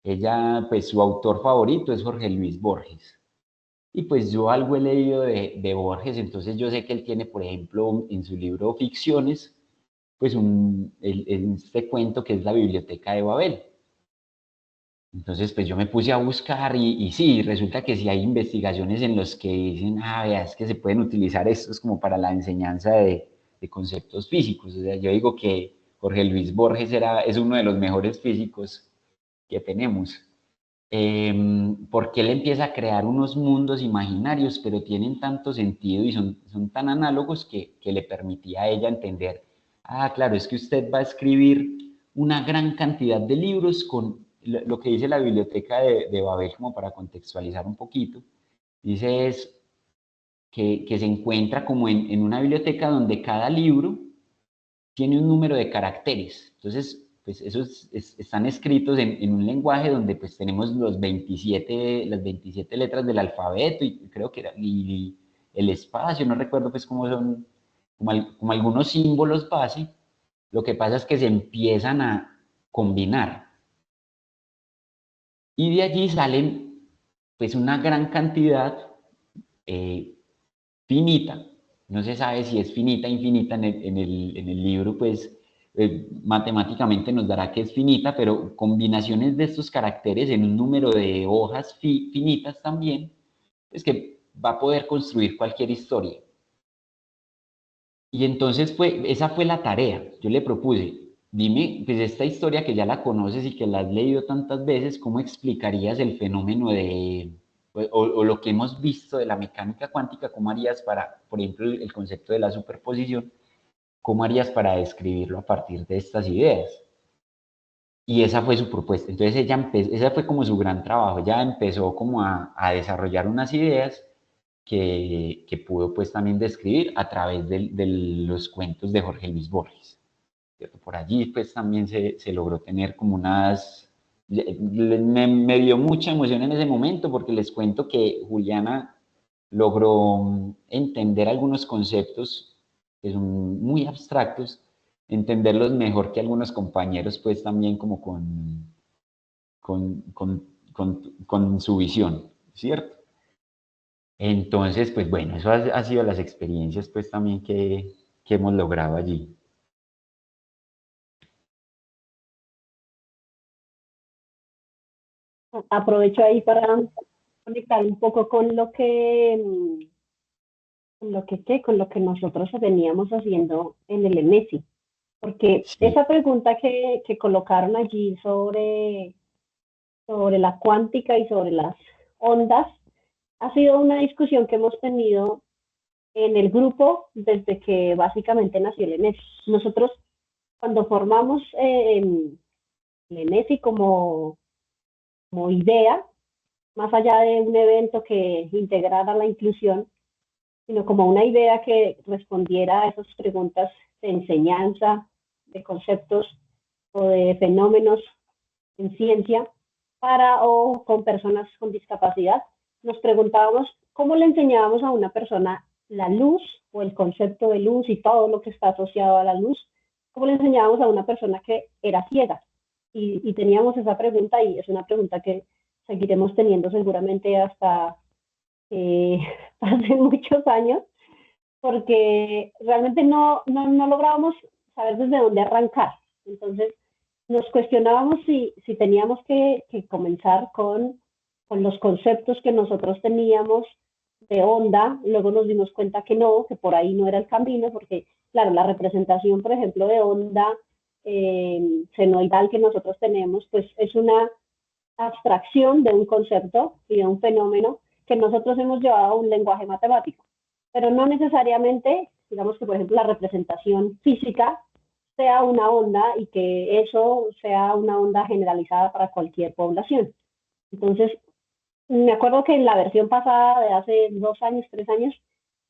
Ella, pues su autor favorito es Jorge Luis Borges. Y pues yo algo he leído de Borges, entonces yo sé que él tiene, por ejemplo, en su libro Ficciones, pues este cuento que es la Biblioteca de Babel. Entonces, pues yo me puse a buscar y sí, resulta que sí hay investigaciones en las que dicen, vea, es que se pueden utilizar estos como para la enseñanza de conceptos físicos. O sea, yo digo que Jorge Luis Borges es uno de los mejores físicos que tenemos. Porque él empieza a crear unos mundos imaginarios, pero tienen tanto sentido y son tan análogos que le permitía a ella entender, claro, es que usted va a escribir una gran cantidad de libros con lo que dice la biblioteca de Babel, como para contextualizar un poquito, dice es que se encuentra como en una biblioteca donde cada libro tiene un número de caracteres. Entonces, pues esos están escritos en un lenguaje donde pues tenemos las 27 letras del alfabeto y creo que era y el espacio, no recuerdo pues cómo son, como algunos símbolos base. Lo que pasa es que se empiezan a combinar y de allí salen pues una gran cantidad finita, no se sabe si es finita o infinita en el libro, pues matemáticamente nos dará que es finita, pero combinaciones de estos caracteres en un número de hojas finitas también, es que va a poder construir cualquier historia. Y entonces esa fue la tarea. Yo le propuse, dime, pues esta historia que ya la conoces y que la has leído tantas veces, ¿cómo explicarías el fenómeno o lo que hemos visto de la mecánica cuántica? ¿Cómo harías para, por ejemplo, el concepto de la superposición? ¿Cómo harías para describirlo a partir de estas ideas? Y esa fue su propuesta. Entonces esa fue como su gran trabajo. Ella empezó como a desarrollar unas ideas que pudo pues también describir a través de los cuentos de Jorge Luis Borges. ¿Cierto? Por allí pues también se logró tener como me dio mucha emoción en ese momento porque les cuento que Juliana logró entender algunos conceptos que son muy abstractos, entenderlos mejor que algunos compañeros pues también como con su visión, ¿cierto? Entonces, pues bueno, eso ha sido las experiencias pues también que hemos logrado allí.
Aprovecho ahí para conectar un poco con lo que, con lo que nosotros veníamos haciendo en el ENESI, porque
Sí,
esa pregunta que colocaron allí sobre la cuántica y sobre las ondas ha sido una discusión que hemos tenido en el grupo desde que básicamente nació el ENESI. Nosotros cuando formamos el ENESI como idea, más allá de un evento que integrara la inclusión, sino como una idea que respondiera a esas preguntas de enseñanza, de conceptos o de fenómenos en ciencia para o con personas con discapacidad. Nos preguntábamos cómo le enseñábamos a una persona la luz o el concepto de luz y todo lo que está asociado a la luz, cómo le enseñábamos a una persona que era ciega. Y teníamos esa pregunta y es una pregunta que seguiremos teniendo seguramente hasta pasen muchos años, porque realmente no lográbamos saber desde dónde arrancar. Entonces, nos cuestionábamos si teníamos que comenzar con los conceptos que nosotros teníamos de onda, luego nos dimos cuenta que no, que por ahí no era el camino, porque, claro, la representación, por ejemplo, de onda senoidal que nosotros tenemos, pues es una abstracción de un concepto y de un fenómeno que nosotros hemos llevado a un lenguaje matemático, pero no necesariamente, digamos que, por ejemplo, la representación física sea una onda y que eso sea una onda generalizada para cualquier población. Entonces, me acuerdo que en la versión pasada de hace 2 años, 3 años,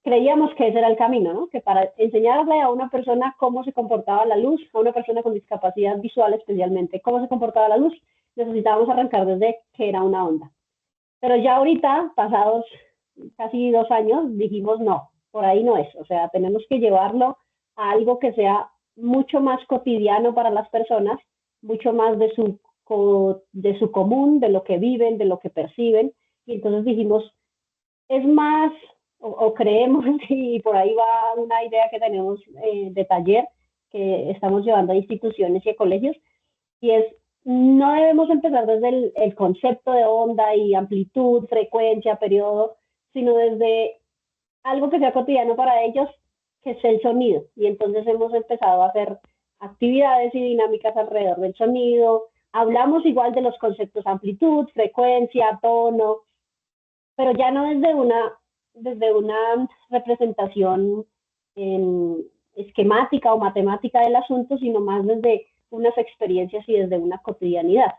creíamos que ese era el camino, ¿no? Que para enseñarle a una persona cómo se comportaba la luz, a una persona con discapacidad visual especialmente, cómo se comportaba la luz, necesitábamos arrancar desde que era una onda. Pero ya ahorita, pasados casi 2 años, dijimos no, por ahí no es. O sea, tenemos que llevarlo a algo que sea mucho más cotidiano para las personas, mucho más de su común, de lo que viven, de lo que perciben. Y entonces dijimos, es más, o creemos, y por ahí va una idea que tenemos de taller que estamos llevando a instituciones y a colegios, y es, no debemos empezar desde el concepto de onda y amplitud, frecuencia, periodo, sino desde algo que sea cotidiano para ellos, que es el sonido. Y entonces hemos empezado a hacer actividades y dinámicas alrededor del sonido. Hablamos igual de los conceptos amplitud, frecuencia, tono, pero ya no desde una representación esquemática o matemática del asunto, sino más desde unas experiencias y desde una cotidianidad.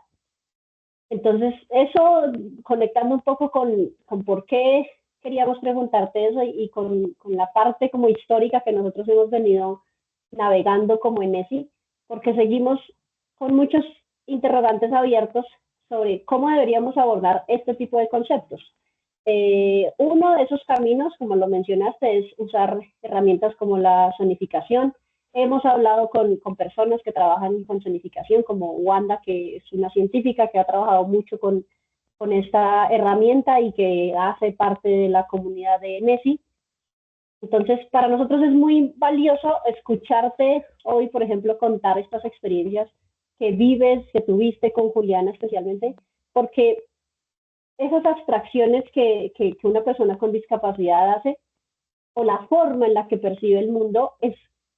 Entonces, eso, conectando un poco con por qué queríamos preguntarte eso y con la parte como histórica que nosotros hemos venido navegando como ENESI, porque seguimos con muchos interrogantes abiertos sobre cómo deberíamos abordar este tipo de conceptos. Uno de esos caminos, como lo mencionaste, es usar herramientas como la sonificación. Hemos hablado con personas que trabajan con sonificación, como Wanda, que es una científica que ha trabajado mucho con esta herramienta y que hace parte de la comunidad de ENESI. Entonces, para nosotros es muy valioso escucharte hoy, por ejemplo, contar estas experiencias que vives, que tuviste con Juliana especialmente, porque esas abstracciones que una persona con discapacidad hace, o la forma en la que percibe el mundo, es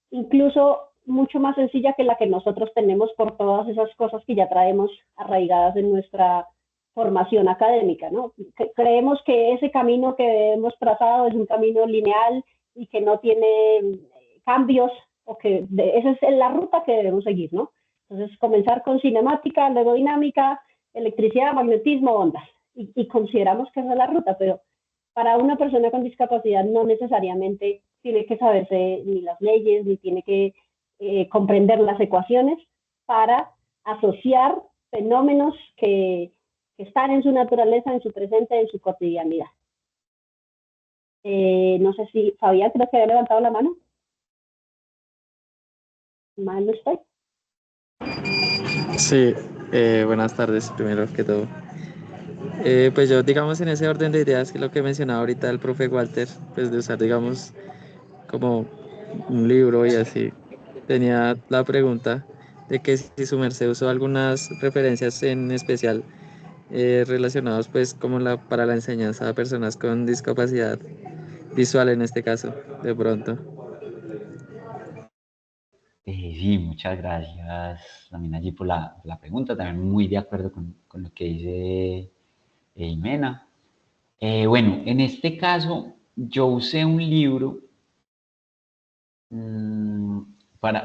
incluso mucho más sencilla que la que nosotros tenemos por todas esas cosas que ya traemos arraigadas en nuestra formación académica, ¿no? Creemos que ese camino que hemos trazado es un camino lineal y que no tiene cambios, o que esa es la ruta que debemos seguir, ¿no? Entonces, comenzar con cinemática, luego dinámica, electricidad, magnetismo, ondas. Y consideramos que esa es la ruta, pero para una persona con discapacidad no necesariamente tiene que saberse ni las leyes, ni tiene que comprender las ecuaciones para asociar fenómenos que están en su naturaleza, en su presente, en su cotidianidad. No sé si Fabián, creo que había levantado la mano. Mal no estoy.
Sí, buenas tardes, primero que todo. Pues yo, digamos, en ese orden de ideas, que lo que mencionaba ahorita el profe Walter, pues de usar, digamos, como un libro y así, tenía la pregunta de que si su merced usó algunas referencias en especial relacionados pues como para la enseñanza a personas con discapacidad visual en este caso, de pronto.
Sí, muchas gracias también allí por la pregunta, también muy de acuerdo con lo que dice Jimena. Bueno, en este caso yo usé un libro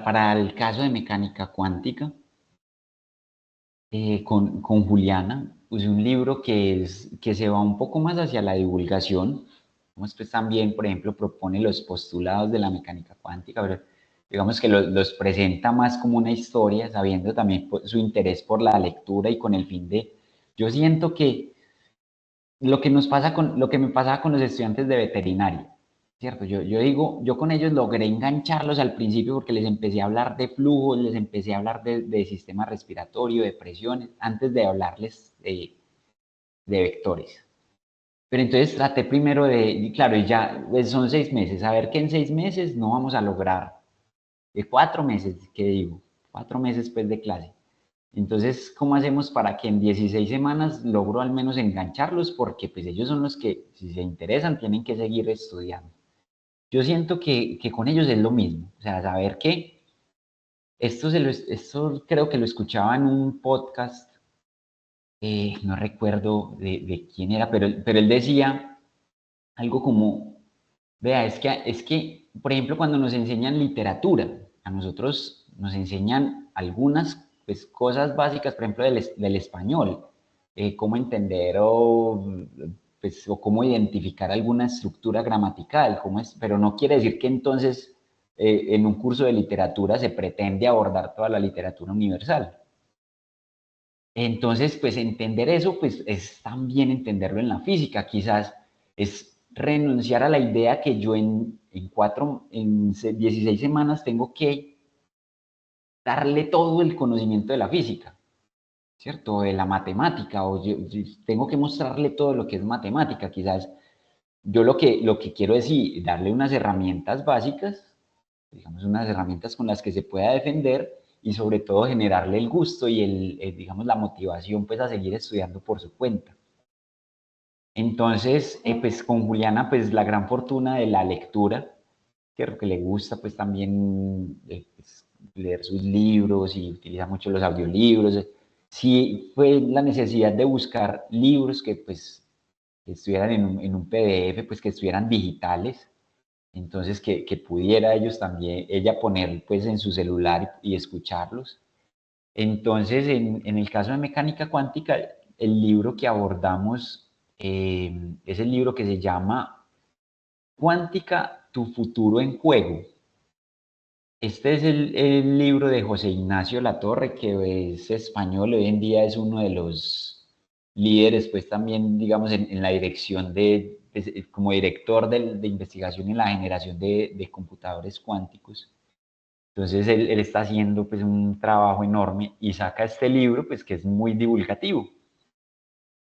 para el caso de mecánica cuántica, con Juliana, usé un libro que se va un poco más hacia la divulgación. Pues también, por ejemplo, propone los postulados de la mecánica cuántica, pero digamos que los presenta más como una historia, sabiendo también su interés por la lectura y con el fin de... Yo siento que lo que me pasaba con los estudiantes de veterinaria, ¿cierto? Yo con ellos logré engancharlos al principio porque les empecé a hablar de flujos, les empecé a hablar de sistema respiratorio, de presiones, antes de hablarles de vectores. Pero entonces traté primero claro, y ya pues son 6 meses, saber que en 6 meses no vamos a lograr, 4 meses, ¿qué digo? 4 meses pues de clase. Entonces, ¿cómo hacemos para que en 16 semanas logro al menos engancharlos? Porque pues ellos son los que, si se interesan, tienen que seguir estudiando. Yo siento que con ellos es lo mismo, o sea, saber que esto creo que lo escuchaba en un podcast, no recuerdo de quién era, pero él decía algo como, vea, es que, por ejemplo, cuando nos enseñan literatura, a nosotros nos enseñan algunas pues, cosas básicas, por ejemplo, del español, cómo entender o cómo identificar alguna estructura gramatical, pero no quiere decir que entonces en un curso de literatura se pretende abordar toda la literatura universal. Entonces, pues entender eso, pues es también entenderlo en la física, quizás es renunciar a la idea que yo en 16 semanas tengo que darle todo el conocimiento de la física, ¿cierto? De la matemática, o yo tengo que mostrarle todo lo que es matemática, quizás yo lo que quiero es darle unas herramientas básicas, digamos, unas herramientas con las que se pueda defender y sobre todo generarle el gusto y digamos, la motivación pues a seguir estudiando por su cuenta. Entonces, pues con Juliana, pues la gran fortuna de la lectura, que le gusta pues también pues, leer sus libros y utiliza mucho los audiolibros. Sí fue la necesidad de buscar libros que pues estuvieran en un PDF, pues que estuvieran digitales, entonces que pudiera ellos también, ella poner pues en su celular y escucharlos. Entonces, en el caso de mecánica cuántica, el libro que abordamos es el libro que se llama Cuántica, tu futuro en juego. Este es el libro de José Ignacio Latorre, que es español, hoy en día es uno de los líderes, pues también, digamos, en la dirección como director de investigación en la generación de computadores cuánticos. Entonces él está haciendo pues un trabajo enorme y saca este libro pues que es muy divulgativo.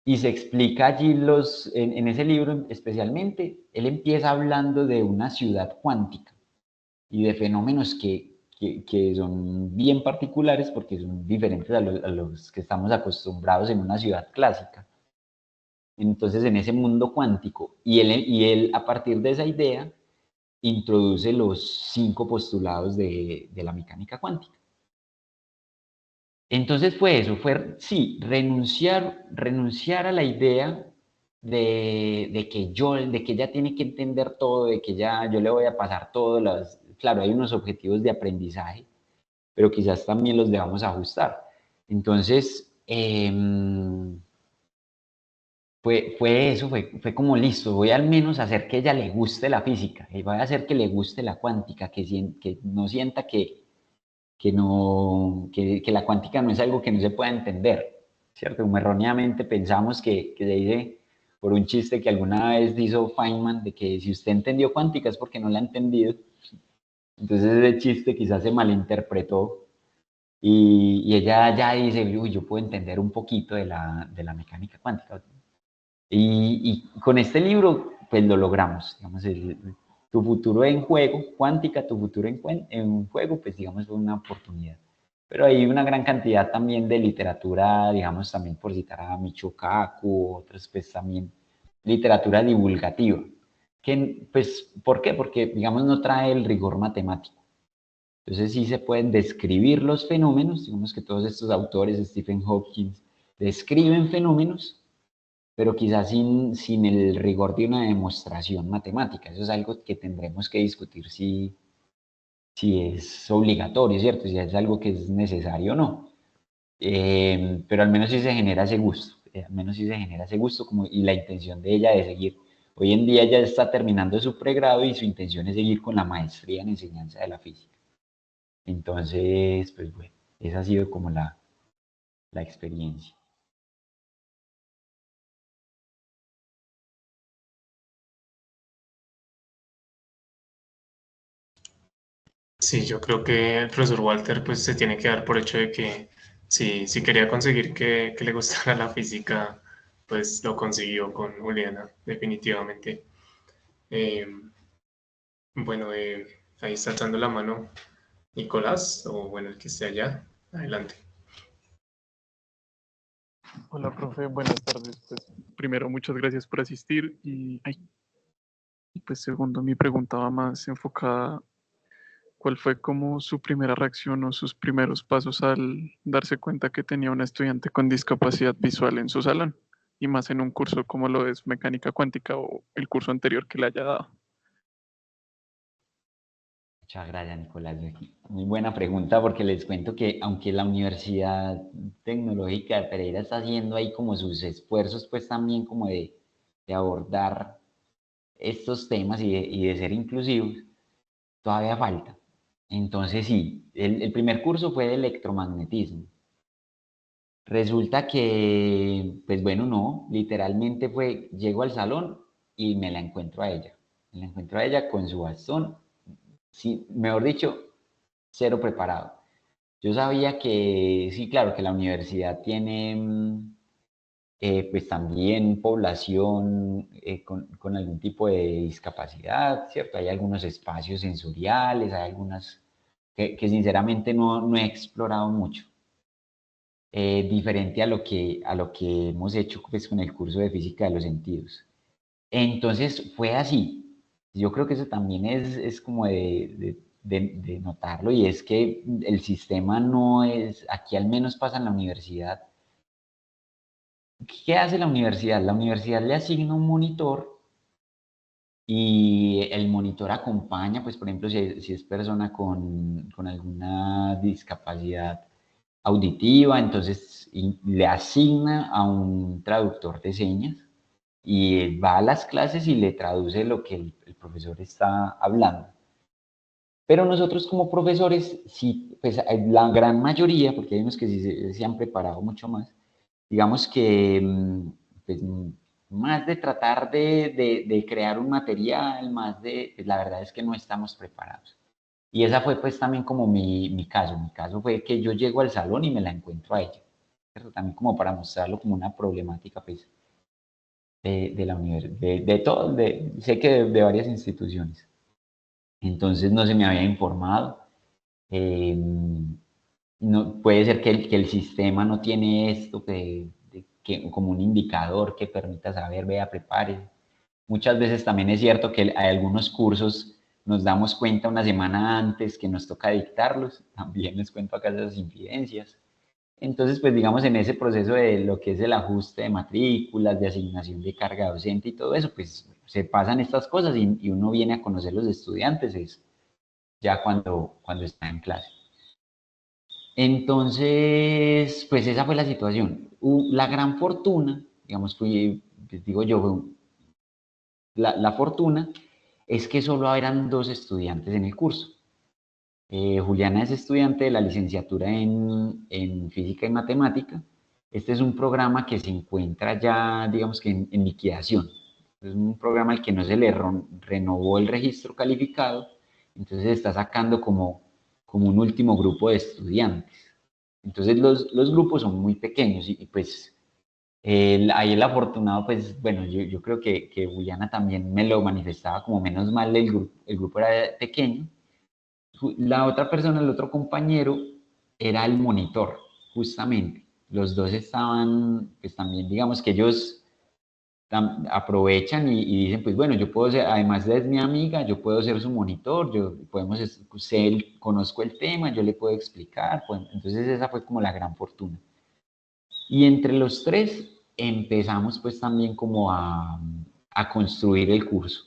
Y se explica allí en ese libro especialmente, él empieza hablando de una ciudad cuántica y de fenómenos que son bien particulares porque son diferentes a los que estamos acostumbrados en una ciudad clásica. Entonces en ese mundo cuántico, y él a partir de esa idea introduce los 5 postulados de la mecánica cuántica. Entonces fue eso, sí, renunciar a la idea de que ella tiene que entender todo, de que yo le voy a pasar todos claro, hay unos objetivos de aprendizaje, pero quizás también los debamos ajustar. Entonces, fue eso, fue como listo, voy al menos a hacer que ella le guste la física, y voy a hacer que le guste la cuántica, que no sienta que la cuántica no es algo que no se pueda entender, ¿cierto? Como erróneamente pensamos que se dice por un chiste que alguna vez hizo Feynman, de que si usted entendió cuántica es porque no la ha entendido. Entonces ese chiste quizás se malinterpretó y ella ya dice, uy, yo puedo entender un poquito de la mecánica cuántica. Y con este libro, pues lo logramos, digamos, tu futuro en juego, cuántica, tu futuro en juego, pues digamos, fue una oportunidad. Pero hay una gran cantidad también de literatura, digamos, también por citar a Michio Kaku, otros, pues también literatura divulgativa. Pues, ¿por qué? Porque, digamos, no trae el rigor matemático. Entonces sí se pueden describir los fenómenos, digamos que todos estos autores, Stephen Hawking, describen fenómenos, pero quizás sin el rigor de una demostración matemática. Eso es algo que tendremos que discutir si si es obligatorio, ¿cierto? Si es algo que es necesario o no. Pero al menos sí se genera ese gusto, al menos sí se genera ese gusto como, y la intención de ella de seguir. Hoy en día ya está terminando su pregrado y su intención es seguir con la maestría en enseñanza de la física. Entonces, pues bueno, esa ha sido como la experiencia.
Sí, yo creo que el profesor Walter pues se tiene que dar por hecho de que si quería conseguir que le gustara la física, pues lo consiguió con Juliana, definitivamente. Eh, bueno, ahí está dando la mano Nicolás, o bueno, el que esté allá. Adelante.
Hola, profe, buenas tardes. Pues primero, muchas gracias por asistir y pues segundo, mi pregunta va más enfocada, ¿cuál fue como su primera reacción o sus primeros pasos al darse cuenta que tenía una estudiante con discapacidad visual en su salón? Y más en un curso como lo es mecánica cuántica o el curso anterior que le haya dado.
Muchas gracias, Nicolás. Muy buena pregunta porque les cuento que aunque la Universidad Tecnológica de Pereira está haciendo ahí como sus esfuerzos, pues también como de abordar estos temas y de ser inclusivos, todavía falta. Entonces sí, el primer curso fue de electromagnetismo. Resulta que, pues bueno, no, literalmente fue, llego al salón y me la encuentro a ella. Me la encuentro a ella con su bastón, sí, mejor dicho, cero preparado. Yo sabía que, sí, claro, que la universidad tiene pues también población con algún tipo de discapacidad, ¿cierto? Hay algunos espacios sensoriales, hay algunas que sinceramente no he explorado mucho. Diferente a lo que hemos hecho pues, con el curso de física de los sentidos. Entonces fue así. Yo creo que eso también es como de notarlo y es que el sistema no es, aquí al menos pasa en la universidad. ¿Qué hace la universidad? La universidad le asigna un monitor y el monitor acompaña, pues por ejemplo, si es persona con alguna discapacidad auditiva, entonces le asigna a un traductor de señas y él va a las clases y le traduce lo que el profesor está hablando. Pero nosotros como profesores, sí, pues la gran mayoría, porque hay unos que sí se han preparado mucho más, digamos que pues, más de tratar de crear un material, más de, pues, la verdad es que no estamos preparados. Y esa fue pues también como mi caso. Mi caso fue que yo llego al salón y me la encuentro a ella. ¿Cierto? También como para mostrarlo como una problemática pues de la universidad, de todo, sé que de varias instituciones. Entonces no se me había informado. Eh, no, puede ser que el sistema no tiene esto que, como un indicador que permita saber, vea, prepare. Muchas veces también es cierto que hay algunos cursos nos damos cuenta una semana antes que nos toca dictarlos. También les cuento acá esas infidencias. Entonces, pues digamos, en ese proceso de lo que es el ajuste de matrículas, de asignación de carga docente y todo eso, pues se pasan estas cosas y uno viene a conocer los estudiantes es ya cuando está en clase. Entonces, pues esa fue la situación. La gran fortuna, digamos, les digo yo, la fortuna es que solo eran 2 estudiantes en el curso. Juliana es estudiante de la licenciatura en física y matemática. Este es un programa que se encuentra ya, digamos que en liquidación. Es un programa al que no se le renovó el registro calificado, entonces está sacando como un último grupo de estudiantes. Entonces los grupos son muy pequeños y pues ahí el afortunado, pues bueno, yo creo que Juliana también me lo manifestaba como menos mal, el grupo era pequeño. La otra persona, el otro compañero, era el monitor, justamente. Los dos estaban, pues también digamos que ellos aprovechan y dicen, pues bueno, yo puedo ser, además de mi amiga, yo puedo ser su monitor, conozco el tema, yo le puedo explicar, pues, entonces esa fue como la gran fortuna. Y entre los tres empezamos pues también como a construir el curso,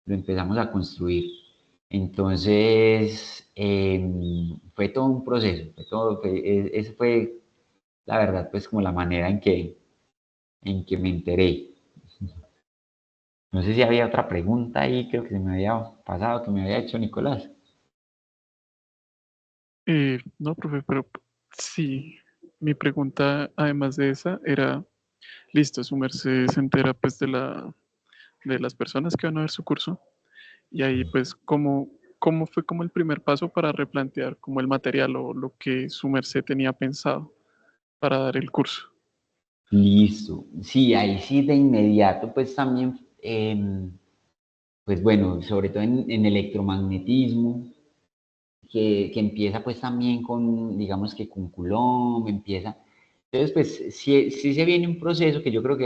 lo empezamos a construir. Entonces, fue todo un proceso, esa fue la verdad, pues como la manera en que me enteré. No sé si había otra pregunta ahí, creo que se me había pasado, que me había hecho Nicolás.
No, profe, pero sí, mi pregunta, además de esa, era, listo, su merced se entera pues de las personas que van a ver su curso, y ahí pues, ¿cómo fue como el primer paso para replantear como el material o lo que su merced tenía pensado para dar el curso?
Listo. Sí, ahí sí de inmediato, pues también, pues bueno, sobre todo en electromagnetismo, que empieza pues también con, digamos que con Coulomb, empieza. Entonces, pues sí se viene un proceso que yo creo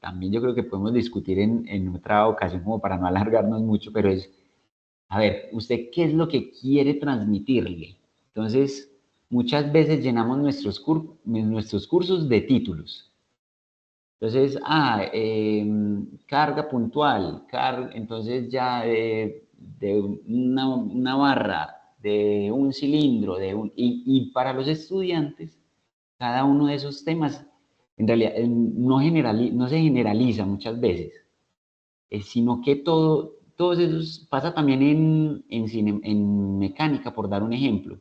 también yo creo que podemos discutir en otra ocasión como para no alargarnos mucho, pero es, a ver, ¿usted qué es lo que quiere transmitirle? Entonces, muchas veces llenamos nuestros cursos de títulos. Entonces, carga puntual, entonces ya de una barra, de un cilindro, y para los estudiantes, cada uno de esos temas, en realidad, no se generaliza muchas veces, sino que todos esos, pasa también en mecánica, por dar un ejemplo.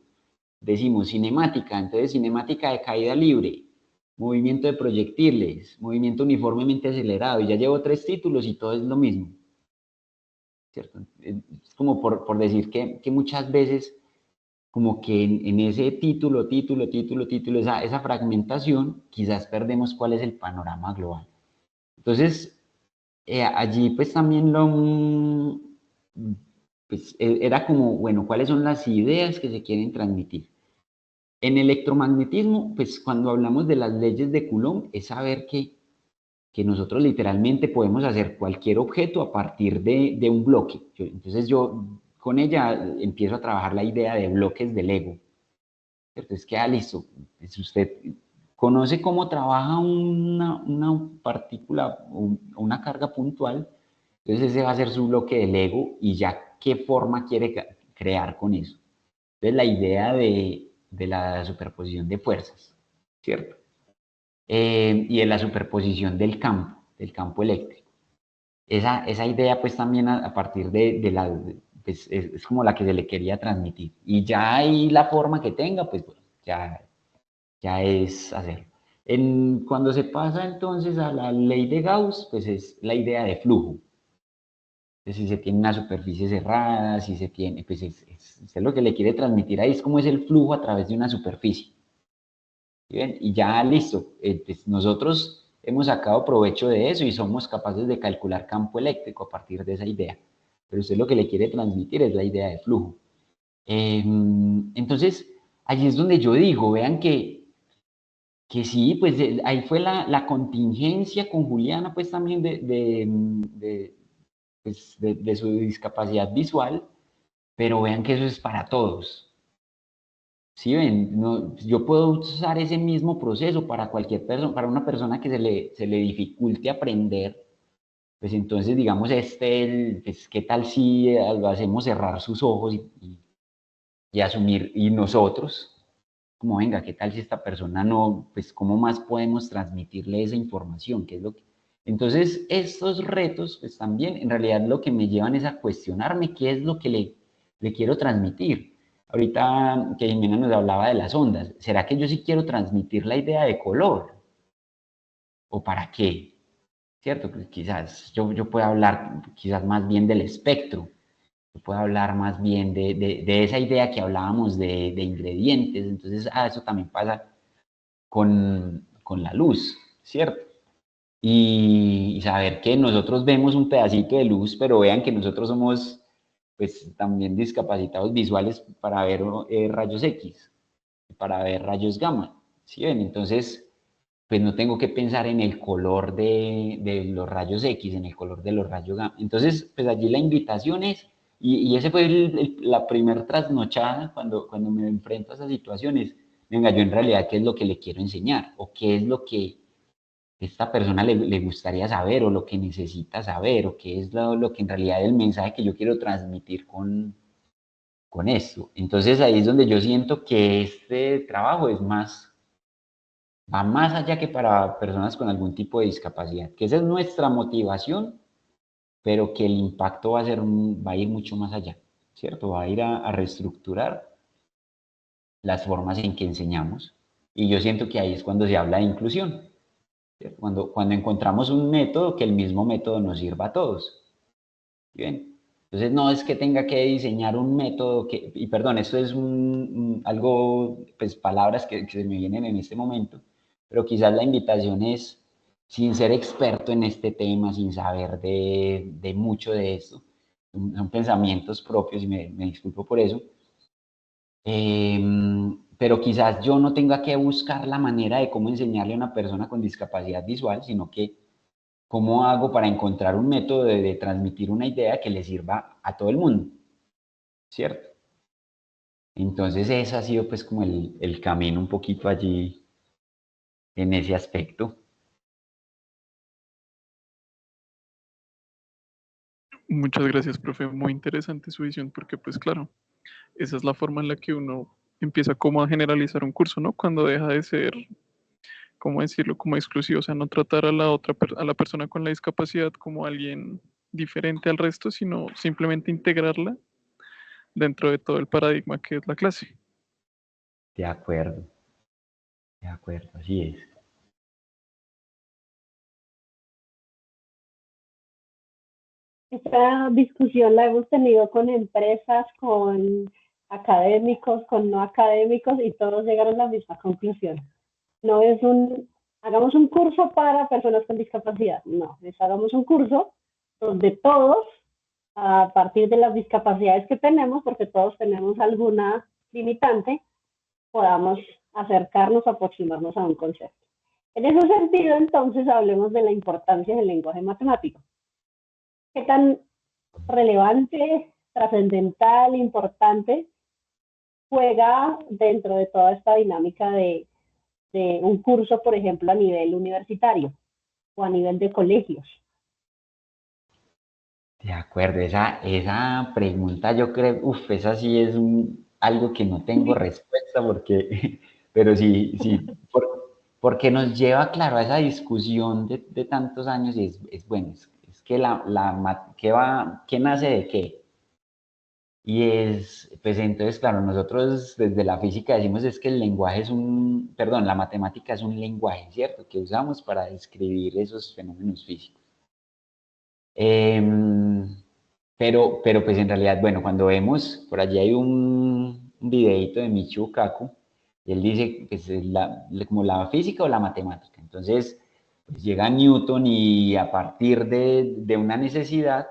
Decimos cinemática, entonces cinemática de caída libre, movimiento de proyectiles, movimiento uniformemente acelerado, y ya llevo 3 títulos y todo es lo mismo, ¿cierto? Es como por decir que muchas veces, como que en ese título, esa fragmentación, quizás perdemos cuál es el panorama global. Entonces, allí pues también pues, era como, bueno, ¿cuáles son las ideas que se quieren transmitir? En electromagnetismo, pues cuando hablamos de las leyes de Coulomb, es saber que nosotros literalmente podemos hacer cualquier objeto a partir de un bloque. Entonces yo con ella empiezo a trabajar la idea de bloques de Lego. Entonces queda listo. Si usted conoce cómo trabaja una partícula o una carga puntual, entonces ese va a ser su bloque de Lego y ya qué forma quiere crear con eso. Entonces la idea de la superposición de fuerzas, ¿cierto? Y de la superposición del campo eléctrico. Esa idea pues también a partir pues, es como la que se le quería transmitir. Y ya ahí la forma que tenga, pues bueno, ya es hacerlo. Cuando se pasa entonces a la ley de Gauss, pues es la idea de flujo. Entonces, si se tiene una superficie cerrada, si se tiene, pues es lo que le quiere transmitir ahí, es como es el flujo a través de una superficie. ¿Sí? Y ya listo, pues nosotros hemos sacado provecho de eso y somos capaces de calcular campo eléctrico a partir de esa idea. Pero usted lo que le quiere transmitir es la idea de flujo. Entonces, allí es donde yo digo, vean que sí, pues ahí fue la contingencia con Juliana, pues también de su discapacidad visual, pero vean que eso es para todos. ¿Sí ven? No, yo puedo usar ese mismo proceso para cualquier persona, para una persona que se le dificulte aprender, pues entonces digamos, pues, ¿qué tal si lo hacemos cerrar sus ojos y asumir, y nosotros, como venga, ¿qué tal si esta persona no, pues cómo más podemos transmitirle esa información? ¿Qué es lo que... Entonces, estos retos, pues también en realidad lo que me llevan es a cuestionarme qué es lo que le quiero transmitir. Ahorita que Jimena nos hablaba de las ondas, ¿será que yo sí quiero transmitir la idea de color? ¿O para qué? ¿Cierto? Pues quizás yo puedo hablar quizás más bien del espectro, yo puedo hablar más bien de esa idea que hablábamos de ingredientes, entonces eso también pasa con la luz, ¿cierto? Y saber que nosotros vemos un pedacito de luz, pero vean que nosotros somos pues también discapacitados visuales para ver rayos X, para ver rayos gamma, ¿sí ven? Entonces, pues no tengo que pensar en el color de los rayos X, en el color de los rayos gamma. Entonces, pues allí la invitación es, y ese fue la primer trasnochada cuando me enfrento a esas situaciones, venga, yo en realidad, ¿qué es lo que le quiero enseñar? ¿O qué es lo que esta persona le gustaría saber o lo que necesita saber o qué es lo que en realidad es el mensaje que yo quiero transmitir con esto. Entonces ahí es donde yo siento que este trabajo es más, va más allá que para personas con algún tipo de discapacidad, que esa es nuestra motivación, pero que el impacto va a ser, va a ir mucho más allá, ¿cierto? Va a ir a reestructurar las formas en que enseñamos. Y yo siento que ahí es cuando se habla de inclusión, ¿cierto? Cuando encontramos un método que el mismo método nos sirva a todos. Bien. Entonces no es que tenga que diseñar un método que, y perdón, esto es algo, pues palabras que se me vienen en este momento, pero quizás la invitación es, sin ser experto en este tema, sin saber de mucho de esto, son pensamientos propios y me disculpo por eso, pero quizás yo no tenga que buscar la manera de cómo enseñarle a una persona con discapacidad visual, sino que cómo hago para encontrar un método de transmitir una idea que le sirva a todo el mundo, ¿cierto? Entonces ese ha sido pues como el camino un poquito allí en ese aspecto.
Muchas gracias, profe. Muy interesante su visión porque pues claro, esa es la forma en la que uno empieza como a generalizar un curso, ¿no? Cuando deja de ser, ¿cómo decirlo?, como exclusivo, o sea, no tratar a la otra, a la persona con la discapacidad como alguien diferente al resto, sino simplemente integrarla dentro de todo el paradigma que es la clase.
De acuerdo, así es.
Esta discusión la hemos tenido con empresas, con académicos, con no académicos y todos llegaron a la misma conclusión. No es hagamos un curso para personas con discapacidad, no, es hagamos un curso donde todos, a partir de las discapacidades que tenemos, porque todos tenemos alguna limitante, podamos acercarnos, aproximarnos a un concepto. En ese sentido, entonces, hablemos de la importancia del lenguaje matemático. ¿Qué tan relevante, trascendental, importante juega dentro de toda esta dinámica de un curso, por ejemplo, a nivel universitario o a nivel de colegios?
De acuerdo, esa pregunta yo creo, esa sí es algo que no tengo respuesta porque, pero sí, sí, porque nos lleva, claro, a esa discusión de tantos años y es bueno, es que ¿qué nace de qué? Y pues entonces, claro, nosotros desde la física decimos es que el lenguaje perdón, la matemática es un lenguaje, ¿cierto? Que usamos para describir esos fenómenos físicos. Em, pero pues en realidad, bueno, cuando vemos, por allí hay un videito de Michio Kaku, y él dice pues, como la física o la matemática. Entonces, pues, llega Newton y a partir de una necesidad,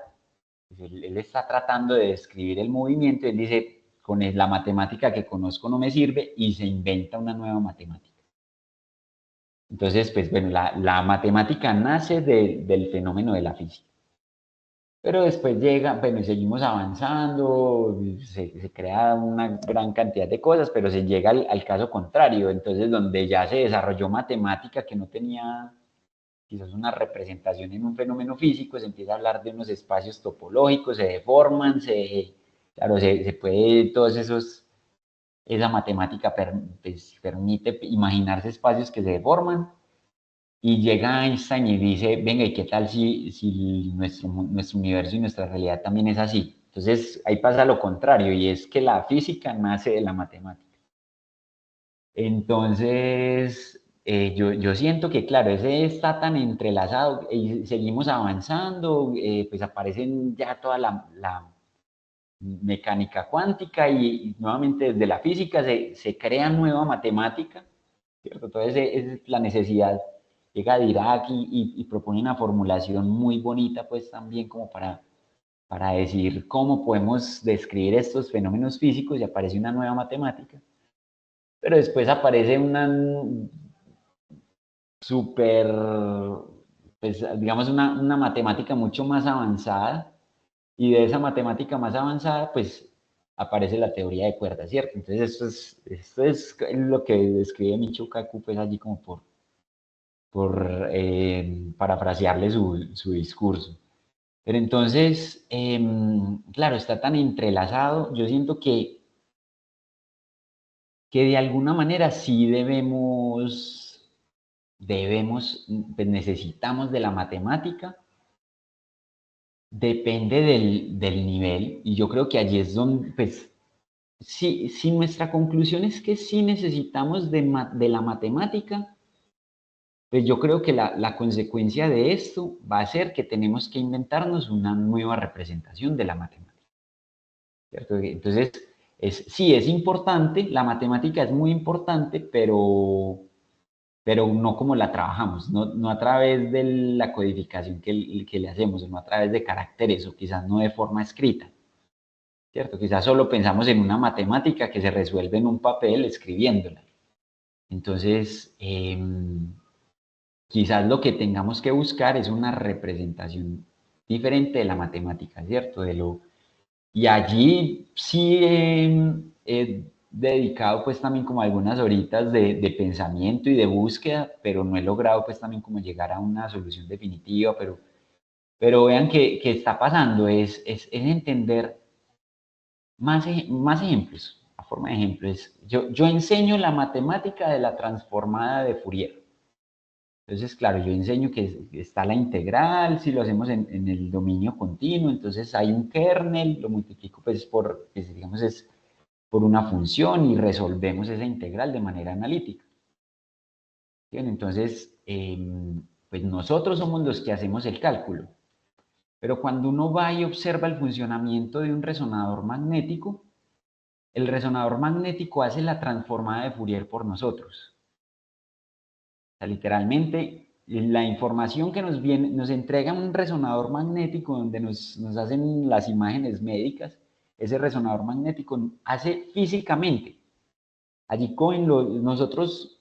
pues, él está tratando de describir el movimiento, él dice, con la matemática que conozco no me sirve, y se inventa una nueva matemática. Entonces, pues bueno, la matemática nace del fenómeno de la física. Pero después llega, bueno, y seguimos avanzando, se crea una gran cantidad de cosas, pero se llega al caso contrario, entonces donde ya se desarrolló matemática que no tenía quizás una representación en un fenómeno físico, se empieza a hablar de unos espacios topológicos, se deforman, claro, se puede, esa matemática pues, permite imaginarse espacios que se deforman, y llega Einstein y dice, venga, ¿y qué tal si nuestro universo y nuestra realidad también es así? Entonces ahí pasa lo contrario, y es que la física nace de la matemática. Entonces, yo siento que, claro, ese está tan entrelazado y seguimos avanzando, pues aparecen ya toda la mecánica cuántica y nuevamente desde la física se crea nueva matemática, ¿cierto? Entonces, es la necesidad. Llega Dirac y propone una formulación muy bonita, pues también como para decir cómo podemos describir estos fenómenos físicos y aparece una nueva matemática. Pero después aparece una súper, pues digamos una matemática mucho más avanzada, y de esa matemática más avanzada, pues aparece la teoría de cuerdas, ¿cierto? Entonces esto es lo que describe Michio Kaku, pues allí como parafrasearle su discurso. Pero entonces, claro, está tan entrelazado, yo siento que de alguna manera sí pues necesitamos de la matemática, depende del nivel, y yo creo que allí es donde, pues, si nuestra conclusión es que sí necesitamos de la matemática, pues yo creo que la consecuencia de esto va a ser que tenemos que inventarnos una nueva representación de la matemática, ¿cierto? Entonces, sí, es importante, la matemática es muy importante, pero no como la trabajamos, no a través de la codificación que le hacemos, no a través de caracteres o quizás no de forma escrita, ¿cierto? Quizás solo pensamos en una matemática que se resuelve en un papel escribiéndola. Entonces, quizás lo que tengamos que buscar es una representación diferente de la matemática, ¿cierto? Y allí sí he dedicado pues también como algunas horitas de pensamiento y de búsqueda, pero no he logrado pues también como llegar a una solución definitiva, pero vean que está pasando, es entender más ejemplos, a forma de ejemplos. Yo enseño la matemática de la transformada de Fourier. Entonces, claro, yo enseño que está la integral, si lo hacemos en el dominio continuo, entonces hay un kernel, lo multiplico pues pues, digamos, es por una función y resolvemos esa integral de manera analítica. Bien, entonces, pues nosotros somos los que hacemos el cálculo, pero cuando uno va y observa el funcionamiento de un resonador magnético, el resonador magnético hace la transformada de Fourier por nosotros. O sea, literalmente, la información que nos entrega un resonador magnético donde nos hacen las imágenes médicas, ese resonador magnético hace físicamente. Allí nosotros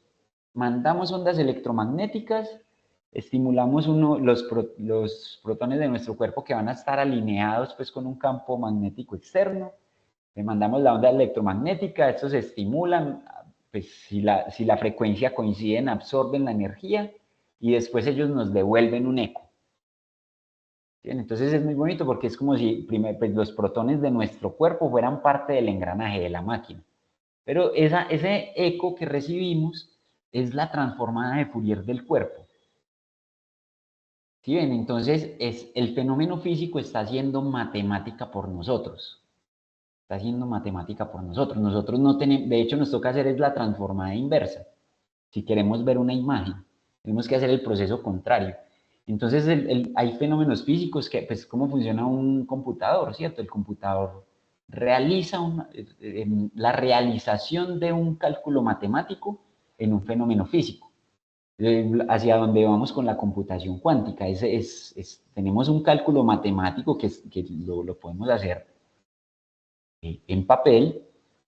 mandamos ondas electromagnéticas, estimulamos los protones de nuestro cuerpo que van a estar alineados pues, con un campo magnético externo, le mandamos la onda electromagnética, estos se estimulan, pues si la frecuencia coinciden, absorben la energía y después ellos nos devuelven un eco. ¿Bien? Entonces es muy bonito porque es como si pues, los protones de nuestro cuerpo fueran parte del engranaje de la máquina. Pero ese eco que recibimos es la transformada de Fourier del cuerpo. ¿Sí ven? Entonces el fenómeno físico está haciendo matemática por nosotros. Está haciendo matemática por nosotros. Nosotros no tenemos, de hecho nos toca hacer es la transformada inversa. Si queremos ver una imagen, tenemos que hacer el proceso contrario. Entonces hay fenómenos físicos que, pues, cómo funciona un computador, ¿cierto? El computador realiza la realización de un cálculo matemático en un fenómeno físico. Hacia donde vamos con la computación cuántica. Tenemos un cálculo matemático que lo podemos hacer en papel,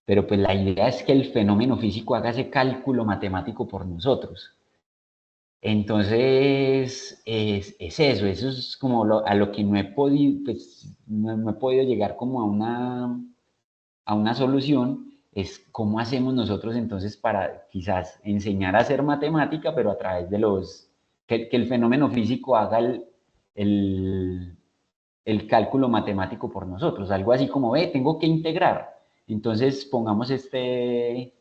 pero pues la idea es que el fenómeno físico haga ese cálculo matemático por nosotros. Entonces, eso es como a lo que no he podido, pues, no he podido llegar como a una solución, es cómo hacemos nosotros entonces para quizás enseñar a hacer matemática, pero a través de que el fenómeno físico haga el cálculo matemático por nosotros, algo así como, tengo que integrar, entonces pongamos este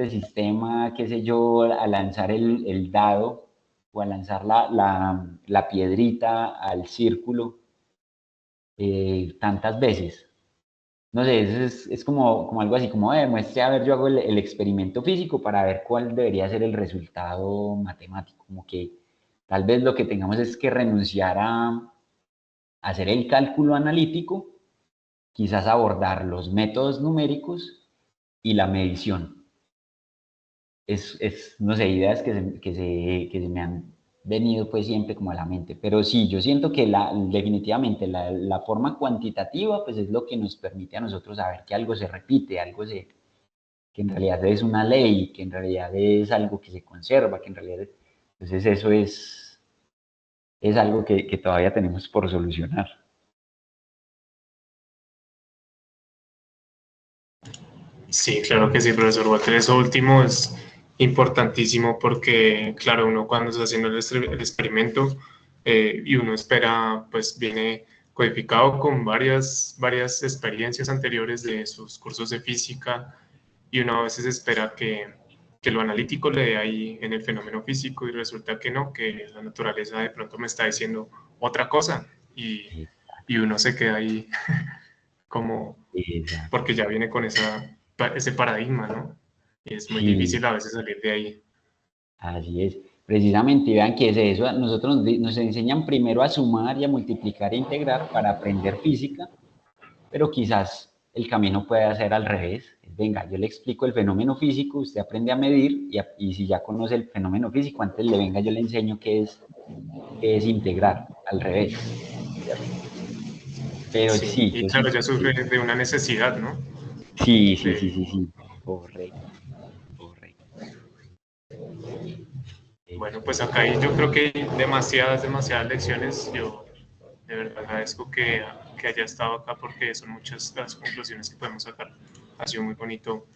sistema, qué sé yo, a lanzar el dado o a lanzar la piedrita al círculo tantas veces. No sé, es como algo así, como muestre, a ver, yo hago el experimento físico para ver cuál debería ser el resultado matemático, como que tal vez lo que tengamos es que renunciar a hacer el cálculo analítico, quizás abordar los métodos numéricos y la medición. No sé, ideas que se me han venido pues siempre como a la mente. Pero sí, yo siento que definitivamente la forma cuantitativa pues es lo que nos permite a nosotros saber que algo se repite, que en realidad es una ley, que en realidad es algo que se conserva, que en realidad entonces eso es algo que todavía tenemos por solucionar.
Sí, claro que sí, profesor Walter. Eso último es importantísimo porque, claro, uno cuando está haciendo el experimento y uno espera, pues viene codificado con varias experiencias anteriores de sus cursos de física y uno a veces espera que lo analítico le dé ahí en el fenómeno físico y resulta que no, que la naturaleza de pronto me está diciendo otra cosa y uno se queda ahí como,
Exacto.
porque ya viene con ese paradigma, ¿no? Y es muy
Sí,
difícil a veces salir de ahí.
así es. Precisamente, vean que es eso. Nosotros nos enseñan primero a sumar y a multiplicar e integrar para aprender física, pero quizás el camino puede ser al revés. Venga, yo le explico el fenómeno físico, usted aprende a medir y si ya conoce el fenómeno físico, antes le venga, yo le enseño qué es integrar, al revés, ¿cierto? Pero
Sí,
sí,
y
yo
claro,
sí,
ya surge de una necesidad, ¿no?
sí, sí, sí,
De,
sí, sí, correcto, correcto.
bueno, pues acá hay, yo creo que hay demasiadas lecciones. Yo de verdad agradezco que haya estado acá porque son muchas las conclusiones que podemos sacar. Ha sido muy bonito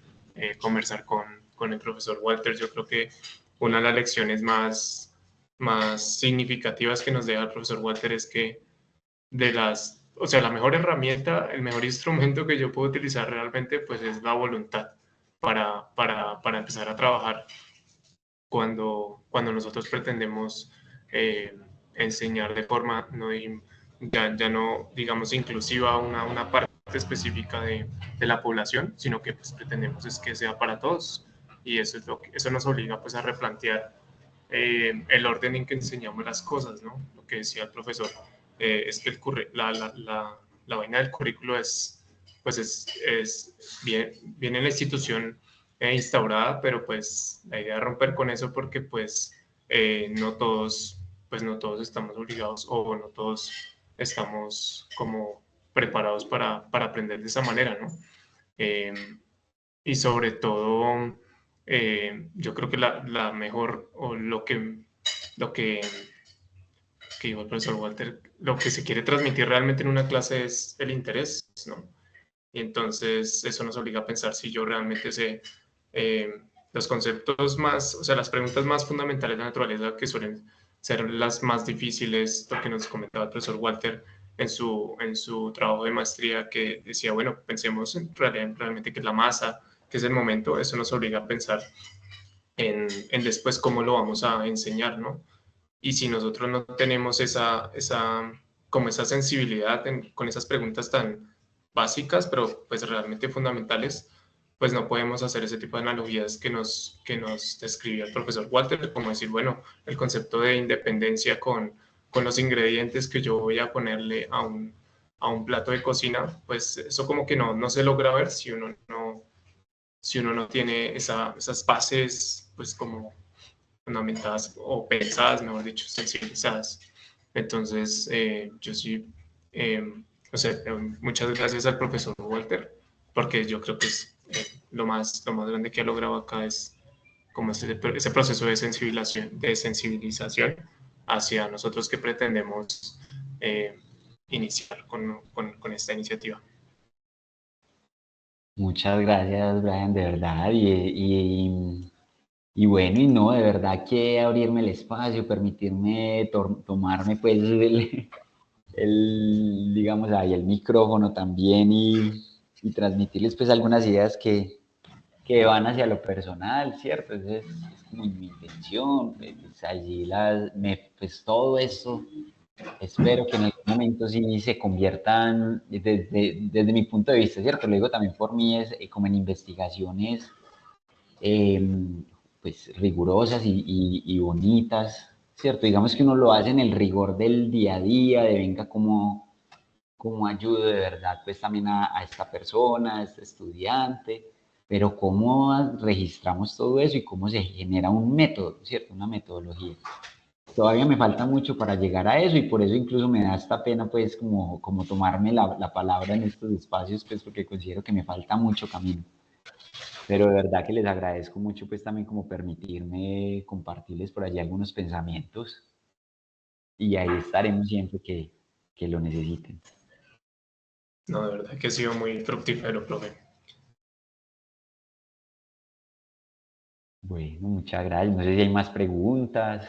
conversar con el profesor Walter. Yo creo que una de las lecciones más significativas que nos deja el profesor Walter es que o sea, la mejor herramienta, el mejor instrumento que yo puedo utilizar realmente, pues es la voluntad para empezar a trabajar cuando nosotros pretendemos enseñar de forma ya no, digamos, inclusiva una parte específica de la población, sino que pues, pretendemos es que sea para todos. Y eso, eso nos obliga pues, a replantear el orden en que enseñamos las cosas, ¿no? Lo que decía el profesor, es que la vaina del currículo pues viene en la institución instaurada, pero pues la idea es romper con eso porque pues no todos estamos obligados o no todos estamos como preparados para aprender de esa manera, ¿no? Eh, y sobre todo, yo creo que la mejor o lo que dijo el profesor Walter, lo que se quiere transmitir realmente en una clase es el interés, ¿no? Y entonces eso nos obliga a pensar si yo realmente sé los conceptos más, o sea, las preguntas más fundamentales de la naturaleza que suelen ser las más difíciles, lo que nos comentaba el profesor Walter en su trabajo de maestría, que decía, bueno, pensemos realmente qué es la masa, qué es el momento, eso nos obliga a pensar en después cómo lo vamos a enseñar, ¿no? Y si nosotros no tenemos como esa sensibilidad con esas preguntas tan básicas, pero pues realmente fundamentales, pues no podemos hacer ese tipo de analogías que nos describía el profesor Walter, como decir, bueno, el concepto de independencia con los ingredientes que yo voy a ponerle a un plato de cocina, pues eso como que no se logra ver si uno no tiene esas bases, pues como fundamentadas o pensadas, mejor dicho, sensibilizadas. Entonces, yo sí, no sé, muchas gracias al profesor Walter, porque yo creo que es lo más grande que ha logrado acá es como ese proceso de sensibilización hacia nosotros que pretendemos iniciar con esta iniciativa.
Muchas gracias, Brian, de verdad. Y bueno, y no, de verdad que abrirme el espacio, permitirme tomarme pues digamos ahí el micrófono también y transmitirles pues algunas ideas que van hacia lo personal, ¿cierto? Es como mi intención, pues allí pues todo esto espero que en algún momento sí se conviertan, desde mi punto de vista, ¿cierto? Lo digo también por mí, es como en investigaciones pues rigurosas y bonitas, ¿cierto? Digamos que uno lo hace en el rigor del día a día, de venga cómo ayudo de verdad pues también a esta persona, a este estudiante, pero cómo registramos todo eso y cómo se genera un método, ¿cierto? Una metodología. Todavía me falta mucho para llegar a eso y por eso incluso me da esta pena pues como tomarme la palabra en estos espacios pues porque considero que me falta mucho camino. Pero de verdad que les agradezco mucho pues también como permitirme compartirles por allí algunos pensamientos y ahí estaremos siempre que lo necesiten.
No, de verdad que ha sido muy fructífero, profe.
Bueno, muchas gracias. No sé si hay más preguntas.